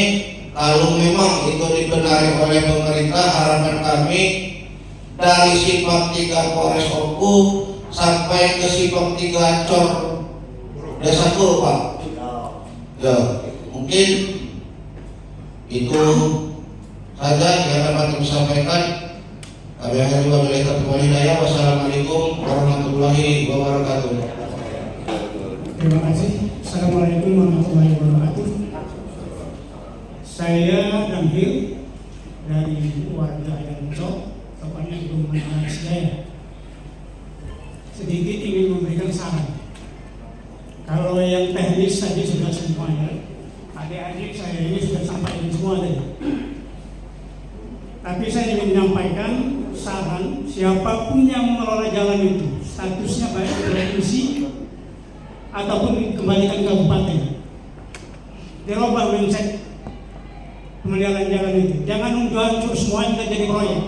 kalau memang itu dibenahi oleh pemerintah, harapan kami dari Simpang 3 Polres Oku sampai ke Simpang 3 Cor Desa Kur Pak. Ya, mungkin itu saja yang dapat kami sampaikan. Kami akhiri wabillahi taufiq wal hidayah. Wassalamualaikum warahmatullahi wabarakatuh. Terima kasih. Assalamualaikum warahmatullahi wabarakatuh. Saya Danhil dari warga Yancok, tepatnya di Rumah Sedaya. Sedikit ingin memberikan saran. Kalau yang teknis tadi sudah semuanya, adik-adik saya ini sudah sampaikan semua tadi. Tapi saya ingin menyampaikan saran, siapapun yang mengelola jalan itu, statusnya baik provinsi ataupun dikembalikan ke kabupaten, dirubah mindset. pemeliharaan jalan itu. Jangan nunggu hancur semuanya kita jadi proyek.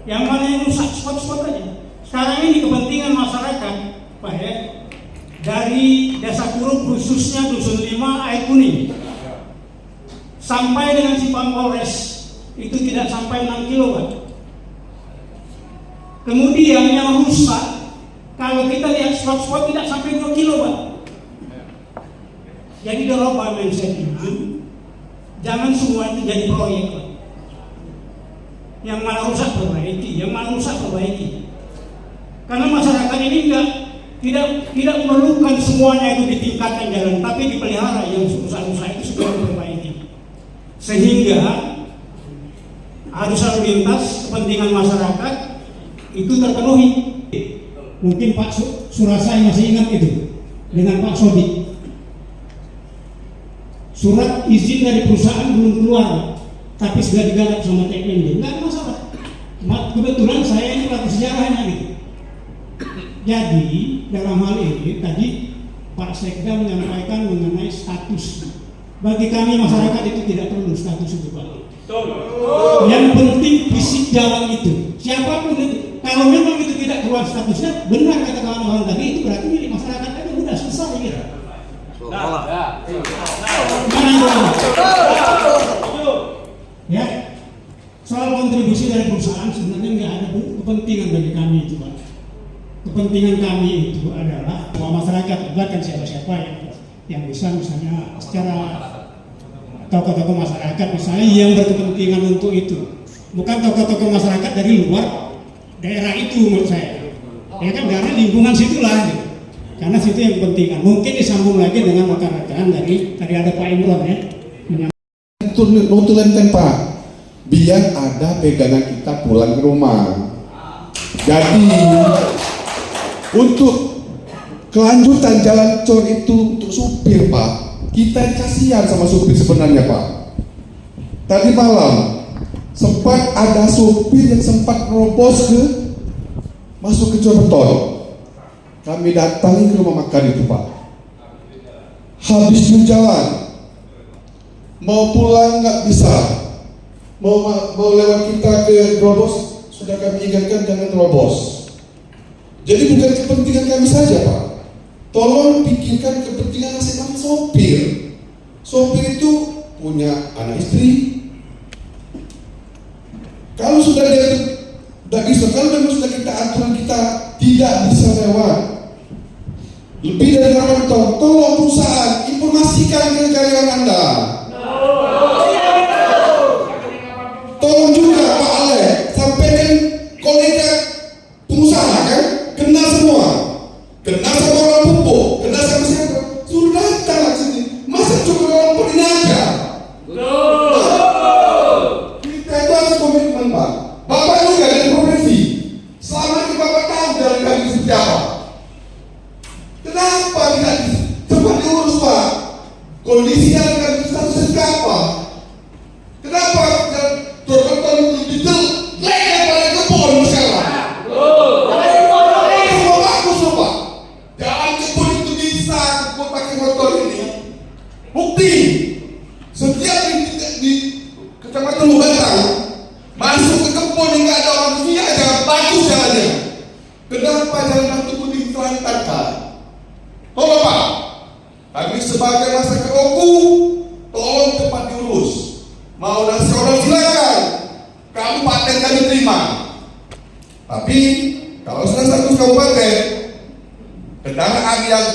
Yang mana yang rusak spot-spot aja. Sekarang ini kepentingan masyarakat, Pak ya, dari Desa Kuruk khususnya Dusun 5 Air Kuning sampai dengan Simpang Polres itu tidak sampai 6 kilo, Pak. Kemudian yang rusak, kalau kita lihat spot-spot tidak sampai 2 kilo, Pak. Jadi dirubah mindsetnya. Jangan semua itu jadi proyek, Pak. Yang mana rusak perbaiki, yang mana rusak perbaiki. Karena masyarakat ini tidak memerlukan semuanya itu ditingkatkan jalan, tapi dipelihara yang rusak-rusak itu segera diperbaiki. Sehingga arus lalu lintas kepentingan masyarakat itu terpenuhi. Mungkin Pak Surasai masih ingat itu dengan Pak Sodik. Surat izin dari perusahaan belum keluar, tapi sudah digarap sama TND. Nggak ada masalah. Kebetulan saya ini pelaku sejarahnya gitu. Jadi dalam hal ini tadi Pak Sekda menyampaikan mengenai status. Bagi kami masyarakat itu tidak perlu status itu, Pak. Yang penting fisik jalan itu. Siapapun itu, kalau memang itu tidak keluar statusnya, benar kata kawan-kawan tadi, itu berarti milik masyarakat aja udah selesai gitu. Ya, soal kontribusi dari perusahaan sebenarnya nggak ada kepentingan bagi kami itu, Pak. Kepentingan kami itu adalah bahwa masyarakat, bahkan siapa-siapa yang bisa misalnya secara tokoh-tokoh masyarakat misalnya yang berkepentingan untuk itu, bukan tokoh-tokoh masyarakat dari luar daerah itu menurut saya. Ya kan, karena lingkungan situlah, gitu. Karena situ yang kepentingan. Mungkin disambung lagi dengan rekan-rekan dari tadi ada Pak Imron ya. Untuk lenteng Pak, biar ada pegangan kita pulang ke rumah. Jadi untuk kelanjutan jalan cor itu untuk supir Pak, kita kasihan sama supir sebenarnya Pak. Tadi malam sempat ada supir yang sempat nerobos masuk ke cor beton. Kami datangi ke rumah makan itu Pak. Habis jalan, mau pulang nggak bisa, mau lewat kita ke terobos, sudah kami ingatkan jangan terobos. Jadi bukan kepentingan kami saja Pak. Tolong pikirkan kepentingan nasib sopir. Sopir itu punya anak istri. Kalau sudah dia tidak bisa, kalau memang sudah kita aturan kita tidak bisa lewat lebih dari 8 ton, tolong perusahaan informasikan ke karyawan Anda. Tolong juga Pak Ale, sampaikan kolega pengusaha kan, kenal semua, kenal sama orang pupuk, kenal sama siapa, suruh datang lah sini. Masa cuma orang pun ini aja? Kita itu harus komitmen Pak. Bapak juga dari provinsi, selama ini Bapak tahu jalan kami seperti apa. Kenapa tidak cepat diurus Pak? Kondisi jalan kami statusnya apa? Kenapa beton itu dijelek pada kebun sekarang? Semua bagus loh Pak. Jalan kebun itu bisa buat pakai motor ini. Bukti setiap di kecamatan Lubatang masuk ke kebun yang nggak ada orang sini aja bagus jalannya. Kenapa jalan itu ditelantarkan? Tolong Pak, kami sebagai masyarakat Oku, tolong cepat diurus. Mau nasional silakan, kabupaten kami terima. Tapi kalau sudah status kabupaten, kendaraan yang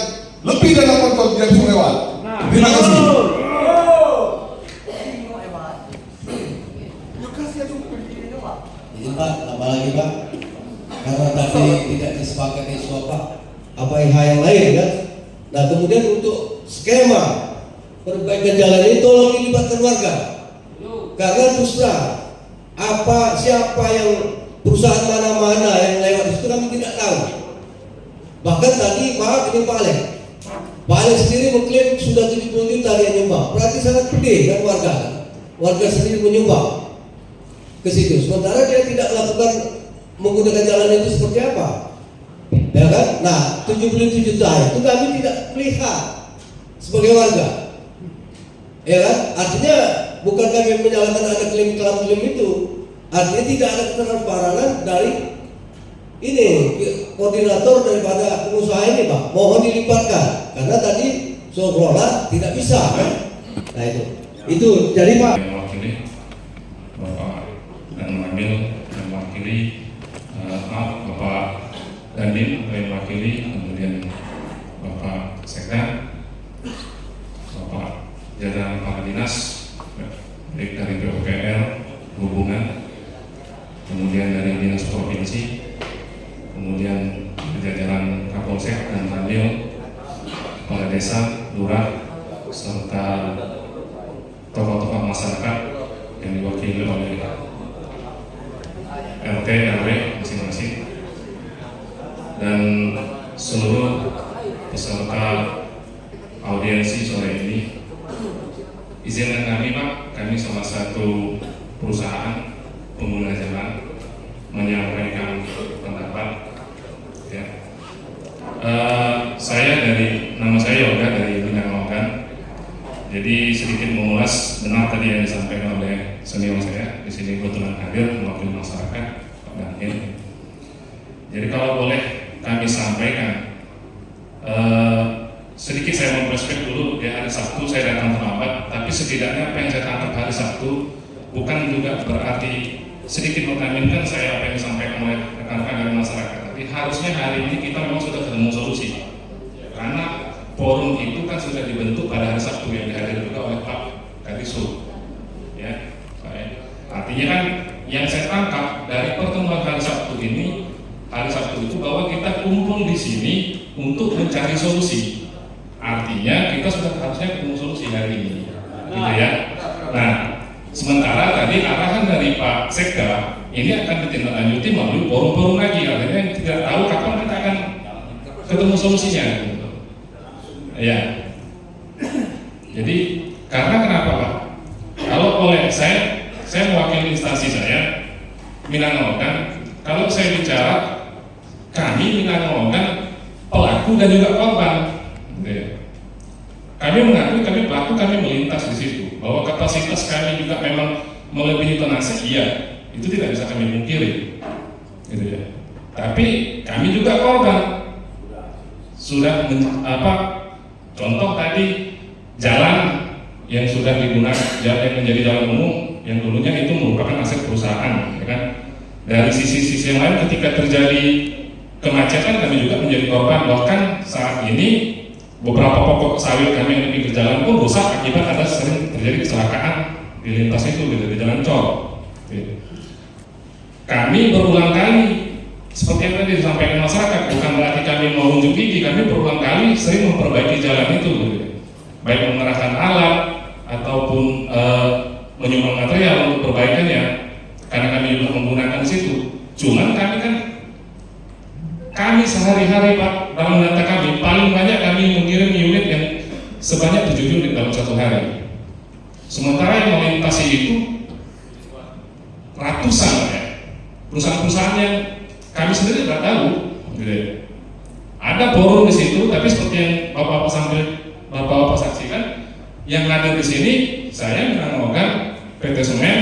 lebih dari 8 ton tidak bisa lewat. Terima kasih. Izin Pak, tambah lagi Pak, karena tadi tidak disepakati Pak, apa yang lain kan? Nah kemudian untuk skema perbaikan jalan ini tolong dilibatkan warga. Karena terus terang siapa yang perusahaan mana-mana yang lewat itu kami tidak tahu. Bahkan tadi maaf ini Pak Alek sendiri mengklaim sudah 70 juta dia nyumbang. Berarti sangat gede kan warga sendiri menyumbang ke situ. Sementara dia tidak melakukan menggunakan jalan itu seperti apa? Ya kan? Nah 77 juta itu kami tidak melihat sebagai warga. ya kan? Artinya bukan kami menyalahkan ada klaim itu, artinya tidak ada ketransparan dari ini koordinator daripada pengusaha ini, Pak. Mohon dilibatkan karena tadi seolah tidak bisa kan? Nah itu jadi Pak. Mewakili Bapak dan mengambil dan mewakili Bapak Dandim yang mewakili, kemudian Bapak Sekda, Bapak jajaran kepala dinas baik dari PUPR, hubungan, kemudian dari dinas provinsi, kemudian jajaran Kapolsek dan Ramil, kepala desa, lurah, serta tokoh-tokoh masyarakat yang diwakili oleh RT RW masing-masing, dan seluruh peserta audiensi sore ini. Izinkan kami, Pak, kami salah satu perusahaan pengguna jalan menyampaikan pendapat. Ya. Nama saya Yoga dari Bintang Logan. Jadi sedikit mengulas benar tadi yang disampaikan oleh senior saya di sini kebetulan hadir mewakili masyarakat, Pak Daniel. Jadi kalau boleh kami sampaikan, sedikit saya memperspektif dulu. Di hari Sabtu saya datang terlambat, tapi setidaknya apa yang saya tangkap hari Sabtu bukan juga berarti sedikit mengaminkan saya apa yang disampaikan oleh rekan-rekan dari masyarakat. Tapi harusnya hari ini kita memang sudah ketemu solusi, karena forum itu kan sudah dibentuk pada hari Sabtu yang dihadiri juga oleh Pak Kadisu. Ya, artinya kan yang saya tangkap dari pertemuan hari Sabtu ini, hari Sabtu itu bahwa kita kumpul di sini untuk mencari solusi. Artinya kita sudah harusnya ketemu solusi hari ini, gitu ya. Nah, sementara tadi arahan dari Pak Sekda ini akan ditindaklanjuti melalui forum-forum lagi. Artinya tidak tahu kapan kita akan ketemu solusinya. Gitu. Ya. Jadi karena kenapa, Pak? Kalau oleh saya mewakili instansi saya, Minangkabau. Kalau saya bicara, kami Minangkabau pelaku dan juga korban. Kami mengakui kami pelaku, kami melintas di situ. Bahwa kapasitas kami juga memang melebihi tonase, iya, itu tidak bisa kami mungkiri, gitu ya. Tapi kami juga korban. Sudah contoh tadi jalan yang sudah digunakan, yang menjadi jalan umum, yang dulunya itu merupakan aset perusahaan, ya kan. Dari sisi-sisi yang lain, ketika terjadi kemacetan kami juga menjadi korban. Bahkan saat ini beberapa pokok sawit kami yang di pinggir jalan pun rusak akibat ada sering terjadi kecelakaan di lintas itu, di jalan col. Kami berulang kali, seperti yang tadi disampaikan masyarakat, bukan berarti kami mau unjuk gigi, kami berulang kali sering memperbaiki jalan itu, baik mengerahkan alat ataupun menyumbang material untuk perbaikannya, karena kami juga menggunakan situ. Cuman kami sehari-hari, Pak, dalam data kami paling banyak kami mengirim unit yang sebanyak 7 unit dalam satu hari. Sementara yang melintasi itu ratusan ya. Perusahaan-perusahaan yang kami sendiri tidak tahu, gitu ya. Ada forum di situ, tapi seperti yang Bapak-Bapak saksikan, yang ada di sini saya menanggung PT Semen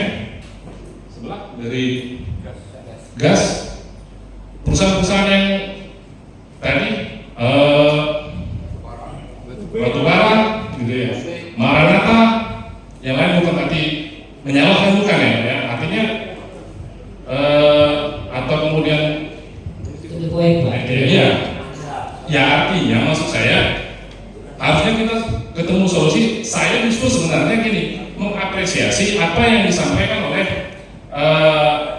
sebelah dari gas, perusahaan-perusahaan yang tadi batubara, gitu ya, Maranatha, yang lain bukan berarti menyalahkan, bukan ya, artinya atau kemudian ya artinya maksud saya harusnya kita ketemu solusi. Saya justru sebenarnya gini, mengapresiasi apa yang disampaikan oleh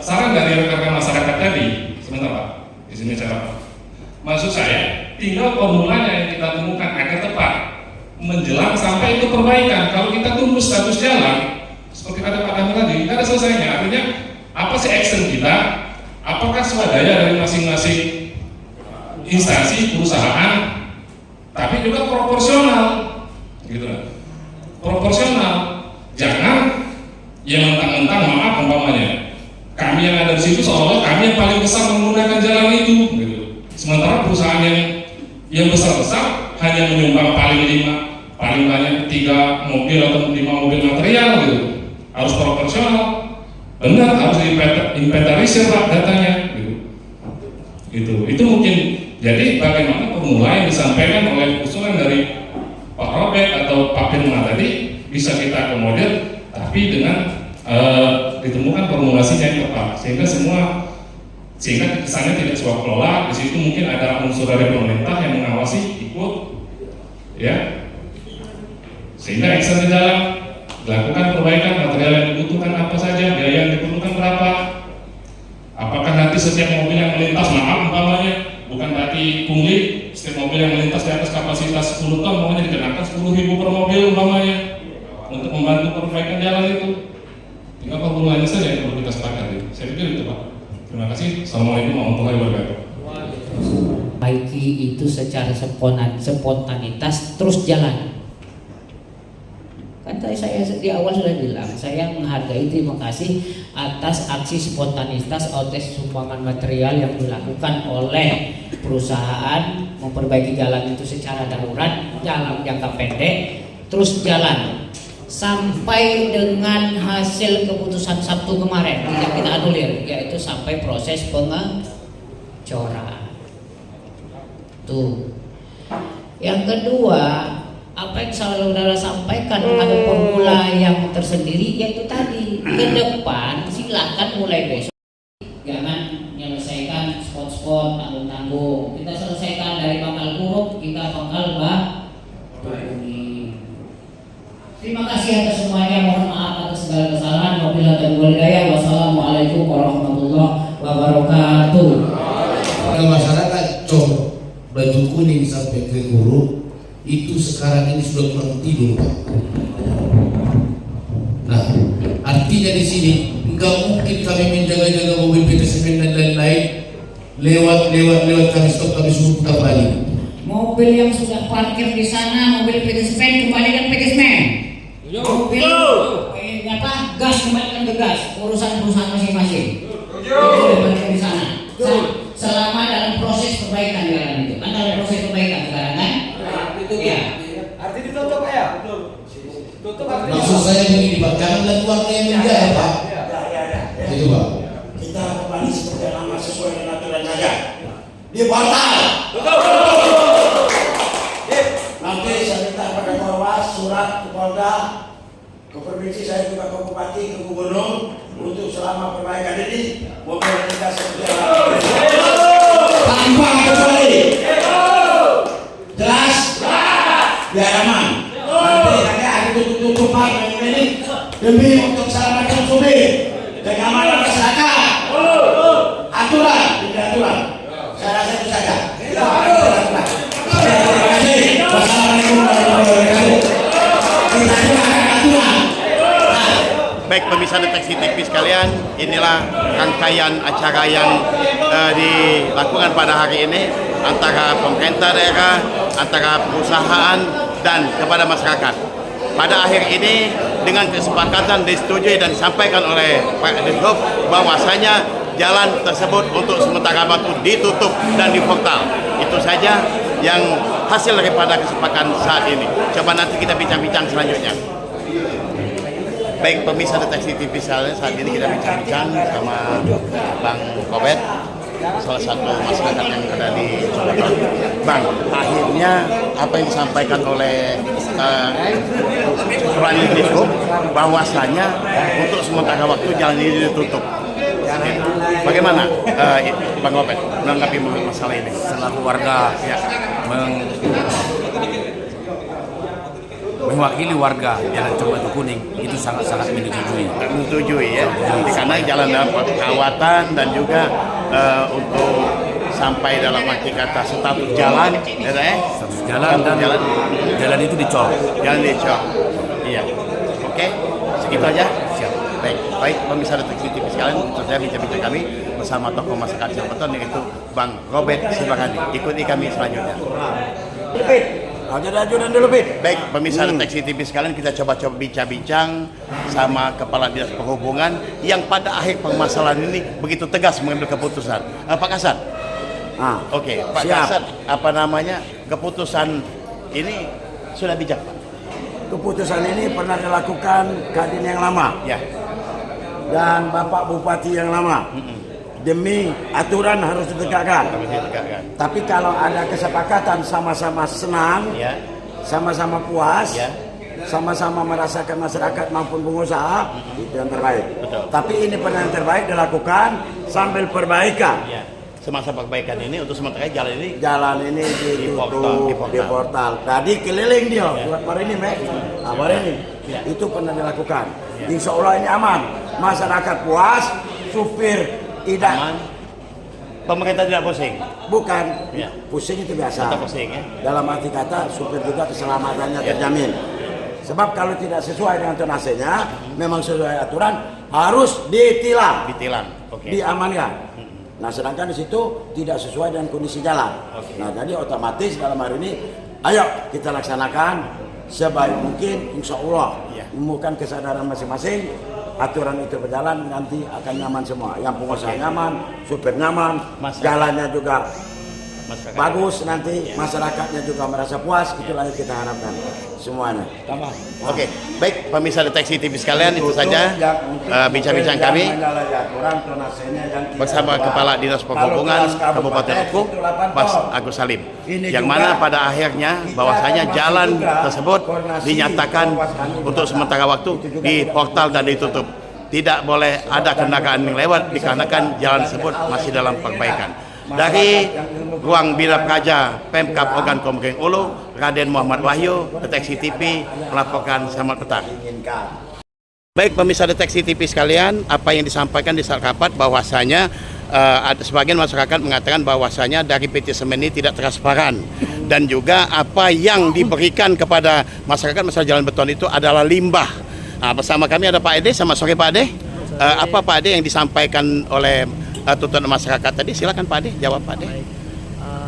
saran dari rekan-rekan masyarakat tadi. Sebentar, Pak, di sini cara. Maksud saya, tinggal formulanya yang kita temukan agar tepat menjelang sampai itu perbaikan. Kalau kita tunggu status jalan, seperti kata Pak Damir tadi, tidak ada selesainya. Artinya apa sih action kita? Apakah swadaya dari masing-masing instansi, perusahaan, tapi juga proporsional, gitu lah. Proporsional, jangan yang mentang-mentang, maaf umpamanya, kami yang ada di situ seolah kami yang paling besar menggunakan jalan itu, gitu. Sementara perusahaan yang besar-besar hanya menyumbang paling 5, paling banyak 3 mobil atau 5 mobil material gitu, harus proporsional, benar harus diinventarisir Pak datanya gitu. Itu mungkin. Jadi bagaimana formula yang disampaikan oleh usulan dari Pak Robert atau Pak Firman tadi bisa kita akomodir, tapi dengan ditemukan formulasinya yang tepat, sehingga kesannya tidak suap kelola. Di situ mungkin ada unsur dari pemerintah yang mengawasi ikut, ya, sehingga action di dalam dilakukan perbaikan material yang dibutuhkan apa saja, biaya yang dibutuhkan berapa, apakah nanti setiap mobil yang melintas umpamanya bukan berarti pungli, setiap mobil yang melintas di atas kapasitas 10 ton maunya dikenakan 10.000 per mobil umpamanya untuk membantu perbaikan jalan itu. Tinggal formulanya saja yang perlu kita sepakati. Saya pikir itu Pak. Terima kasih. Assalamualaikum warahmatullahi wabarakatuh. Baiki itu secara spontanitas terus jalan. Kan tadi saya di awal sudah bilang, saya menghargai, terima kasih atas aksi spontanitas atas sumbangan material yang dilakukan oleh perusahaan memperbaiki jalan itu secara darurat, jalan jangka pendek, terus jalan sampai dengan hasil keputusan Sabtu kemarin yang kita anulir, yaitu sampai proses pengecoran. Tuh. Yang kedua, apa yang saudara sampaikan ada formula yang tersendiri, yaitu tadi ke depan silakan mulai besok jangan menyelesaikan spot-spot tanggung-tanggung, kita selesaikan dari pangkal huruf, kita pangkal Terima kasih atas semuanya, mohon maaf atas segala kesalahan. Wabillahi walhidayah. Wassalamualaikum warahmatullahi wabarakatuh. Pada masyarakat Cor baju kuning sampai ke Guru itu sekarang ini sudah kurang tidur Pak. Nah, artinya di sini nggak mungkin kami menjaga-jaga mobil PT Semen dan lain-lain lewat kami stop, kami suruh putar balik. Mobil yang sudah parkir di sana, mobil PT Semen kembalikan PT Semen. Mobil gas kembalikan ke gas, urusan perusahaan masing-masing. Kembalikan di sana. Selama dalam proses perbaikan jalan itu, kan dalam proses perbaikan sekarang kan? Ya. Artinya ditutup ya? Tutup artinya. Maksud saya begini Pak, jangan dan keluarga yang menjaga Pak. Itu Pak. Kita kembali seperti lama sesuai dengan aturan saja. Di portal. Nanti saya minta pada Polres surat ke Polda, ke provinsi, saya juga ke Bupati, ke Gubernur untuk selama perbaikan ini mobil kita seperti tanpa kecuali. Jelas? Biar aman. Nanti ada tutup-tutupan ini demi untuk keselamatan supir, kenyamanan masyarakat. Aturan, tidak aturan. Saya rasa itu saja. Terima kasih. Wassalamualaikum warahmatullahi wabarakatuh. Kita akan aturan. Baik pemirsa Deteksi TV sekalian, inilah rangkaian acara yang dilakukan pada hari ini antara pemerintah daerah, antara perusahaan dan kepada masyarakat. Pada akhir ini dengan kesepakatan disetujui dan disampaikan oleh Pak Dishub bahwasanya jalan tersebut untuk sementara waktu ditutup dan diportal. Itu saja yang hasil daripada kesepakatan saat ini. Coba nanti kita bincang-bincang selanjutnya. Baik pemirsa Deteksi TV saat ini kita bincang-bincang sama Bang Robert, salah satu masyarakat yang ada di Surabaya. Bang, akhirnya apa yang disampaikan oleh Surani Dishub bahwasanya untuk sementara waktu jalan ini ditutup. Bagaimana Bang Robert menanggapi masalah ini? Selaku warga ya, mewakili warga Jalan Cor Batu Kuning itu sangat-sangat menyetujui ya, karena jalan dalam perawatan dan juga untuk sampai dalam arti kata status jalan, jalan itu dicor. Jalan dicor. Iya. Oke, segitu aja. Siap. Baik pemirsa Deteksi TV sekalian, itu saya bincang-bincang kami bersama tokoh masyarakat Cilegon yaitu Bang Robert Silvahandi. Ikuti kami selanjutnya. Ajudan dulu, Baik, pemirsa Deteksi TV sekalian, kita coba-coba bincang-bincang sama Kepala Dinas Perhubungan yang pada akhir permasalahan ini begitu tegas mengambil keputusan. Pak Kasat. Oke, Pak Kasat, apa namanya keputusan ini sudah bijak, Pak? keputusan ini pernah dilakukan Kadin yang lama dan Bapak Bupati yang lama. Demi aturan harus ditegakkan. Tapi kalau ada kesepakatan sama-sama senang, sama-sama puas, sama-sama merasakan masyarakat maupun pengusaha, itu yang terbaik. Tapi ini pernah yang terbaik dilakukan sambil perbaikan. Semasa perbaikan ini untuk sementara jalan ini ditutup di portal. Tadi keliling dia buat hari ini, hari ini itu pernah dilakukan. Insya Allah ini aman. Masyarakat puas, supir tidak aman. Pemerintah tidak pusing? Bukan, pusing itu biasa. Tetap pusing, ya? Dalam arti kata supir juga keselamatannya terjamin. Sebab kalau tidak sesuai dengan tonasenya, memang sesuai aturan harus ditilang, diamankan. Nah, sedangkan di situ tidak sesuai dengan kondisi jalan. Nah, jadi otomatis dalam hari ini, ayo kita laksanakan sebaik mungkin, insya Allah menemukan kesadaran masing-masing. Aturan itu berjalan, nanti akan nyaman semua. Yang pengusaha nyaman, supir nyaman, jalannya juga bagus, nanti masyarakatnya juga merasa puas. Itulah yang kita harapkan semuanya. Oke, baik pemirsa Deteksi TV sekalian, itu saja bincang-bincang kami bersama Kepala Dinas Perhubungan Kabupaten Oku, Mas Agus Salim, yang mana pada akhirnya bahwasanya jalan tersebut dinyatakan untuk sementara waktu di portal dan ditutup. Tidak boleh ada kendaraan yang lewat dikarenakan jalan tersebut masih dalam perbaikan. Dari Ruang Bina Praja Pemkab Ogan Komering Ulu, Raden Muhammad Wahyu, Deteksi TV melaporkan. Selamat petang. Baik pemirsa Deteksi TV sekalian, apa yang disampaikan di saat rapat bahwasanya ada sebagian masyarakat mengatakan bahwasanya dari PT Semen ini tidak transparan, dan juga apa yang diberikan kepada masyarakat masalah jalan beton itu adalah limbah. Nah, bersama kami ada Pak Ede. Selamat sore Pak Ede. Apa Pak Ede yang disampaikan oleh tuntutan masyarakat tadi? Silakan Pak Ade, jawab Pak Ade.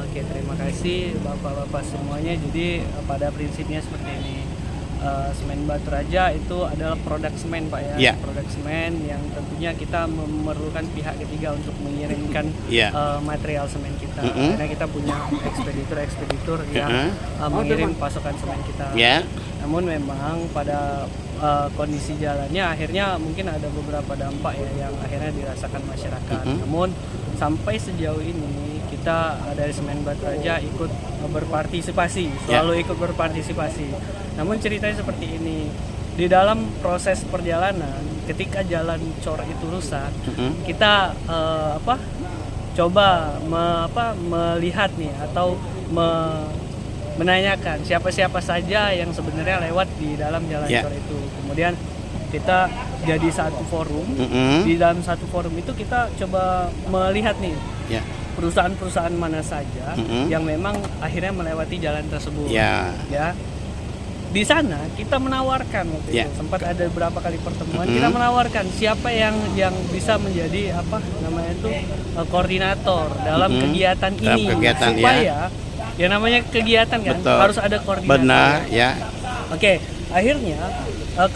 Oke, terima kasih Bapak-bapak semuanya. Jadi pada prinsipnya seperti ini, semen Batu Raja itu adalah produk semen Pak ya, produk semen yang tentunya kita memerlukan pihak ketiga untuk mengirimkan material semen kita, karena kita punya ekspeditur yang mengirim pasokan semen kita. Namun memang pada kondisi jalannya akhirnya mungkin ada beberapa dampak ya yang akhirnya dirasakan masyarakat. Namun sampai sejauh ini kita dari Semen Batu Raja ikut berpartisipasi, selalu ikut berpartisipasi. Namun ceritanya seperti ini, di dalam proses perjalanan ketika jalan cor itu rusak, kita coba melihat nih atau menanyakan siapa-siapa saja yang sebenarnya lewat di dalam jalan cor itu. Kemudian kita jadi satu forum. Di dalam satu forum itu kita coba melihat nih perusahaan-perusahaan mana saja yang memang akhirnya melewati jalan tersebut. Di sana kita menawarkan waktu itu, sempat ada beberapa kali pertemuan, kita menawarkan siapa yang bisa menjadi koordinator dalam kegiatan ini, supaya yang namanya kegiatan kan harus ada koordinator. Benar, Oke, akhirnya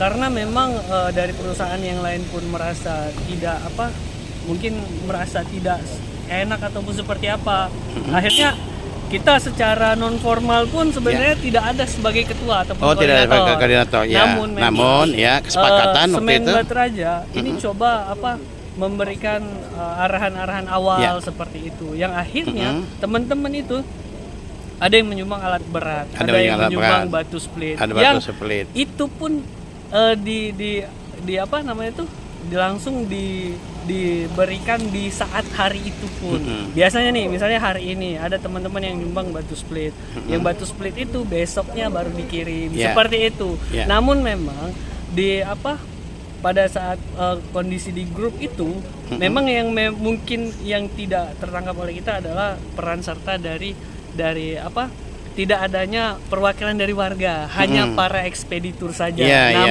karena memang dari perusahaan yang lain pun merasa tidak mungkin merasa tidak enak ataupun seperti apa. Akhirnya kita secara non formal pun sebenarnya tidak ada sebagai ketua ataupun koordinator. Namun kesepakatan Semen Batu Raja ini coba memberikan arahan-arahan awal seperti itu, yang akhirnya teman-teman itu ada yang menyumbang alat berat, ada yang menyumbang batu split, itu pun langsung diberikan di saat hari itu pun. Biasanya nih, misalnya hari ini ada teman-teman yang nyumbang batu split, yang batu split itu besoknya baru dikirim, seperti itu. Namun memang pada saat kondisi di grup itu, memang yang mungkin yang tidak tertangkap oleh kita adalah peran serta dari tidak adanya perwakilan dari warga, hanya para ekspeditur saja.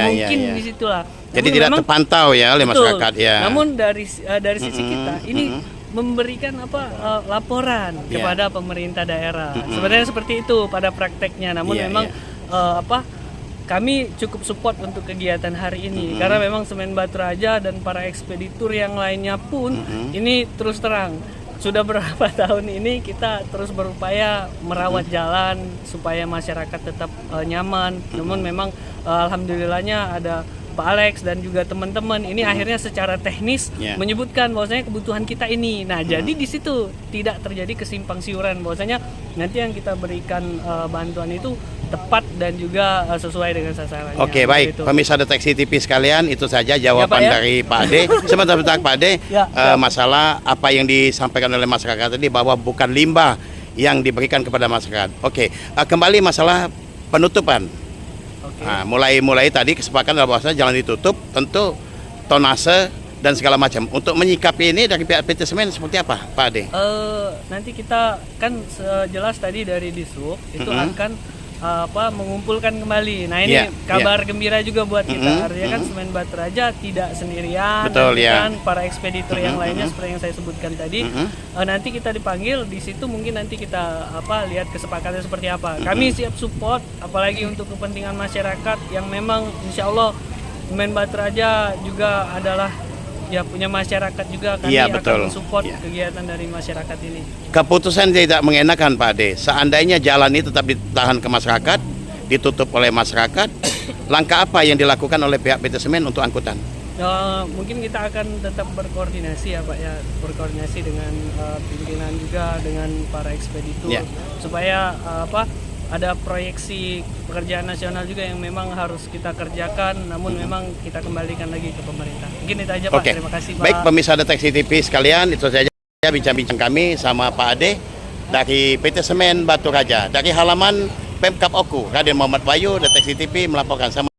Mungkin disitulah. Jadi tidak terpantau ya oleh masyarakat. Namun dari sisi kita ini memberikan laporan kepada pemerintah daerah. Sebenarnya seperti itu pada prakteknya. Namun memang kami cukup support untuk kegiatan hari ini, karena memang Semen Batu Raja dan para ekspeditur yang lainnya pun ini terus terang sudah beberapa tahun ini kita terus berupaya merawat jalan supaya masyarakat tetap nyaman. Namun memang alhamdulillahnya ada Pak Alex dan juga teman-teman ini akhirnya secara teknis menyebutkan bahwasanya kebutuhan kita ini. Nah, jadi di situ tidak terjadi kesimpang siuran bahwasanya nanti yang kita berikan bantuan itu tepat dan juga sesuai dengan sasarannya. Oke, baik. Pemirsa Deteksi TV sekalian, itu saja jawaban dari Pak Ade. Sebentar Pak Ade, masalah apa yang disampaikan oleh masyarakat tadi bahwa bukan limbah yang diberikan kepada masyarakat. Oke, kembali masalah penutupan. Nah, mulai tadi kesepakatan bahwa jalan ditutup, tentu tonase dan segala macam. Untuk menyikapi ini dari pihak PT Semen seperti apa, Pak Ade? Nanti kita kan jelas tadi dari Dishub itu akan mengumpulkan kembali. Nah ini kabar gembira juga buat kita. Artinya kan Semen Batu Raja tidak sendirian. Betul, kan para ekspeditor yang lainnya seperti yang saya sebutkan tadi. Nanti kita dipanggil di situ, mungkin nanti kita lihat kesepakatan seperti apa. Kami siap support, apalagi untuk kepentingan masyarakat yang memang insya Allah Semen Batu Raja juga adalah punya masyarakat juga, kami akan support kegiatan dari masyarakat ini. Keputusan tidak mengenakan Pak Ade. Seandainya jalan ini tetap ditahan ke masyarakat, ditutup oleh masyarakat, langkah apa yang dilakukan oleh pihak PT Semen untuk angkutan? Mungkin kita akan tetap berkoordinasi ya Pak ya, berkoordinasi dengan pimpinan juga, dengan para ekspeditur supaya ada proyeksi pekerjaan nasional juga yang memang harus kita kerjakan, namun memang kita kembalikan lagi ke pemerintah. Mungkin itu aja Pak, terima kasih Pak. Baik pemirsa Deteksi TV sekalian, itu saja bincang-bincang kami sama Pak Ade dari PT Semen Batu Raja. Dari halaman Pemkab Oku, Raden Muhammad Bayu, Deteksi TV melaporkan. Sama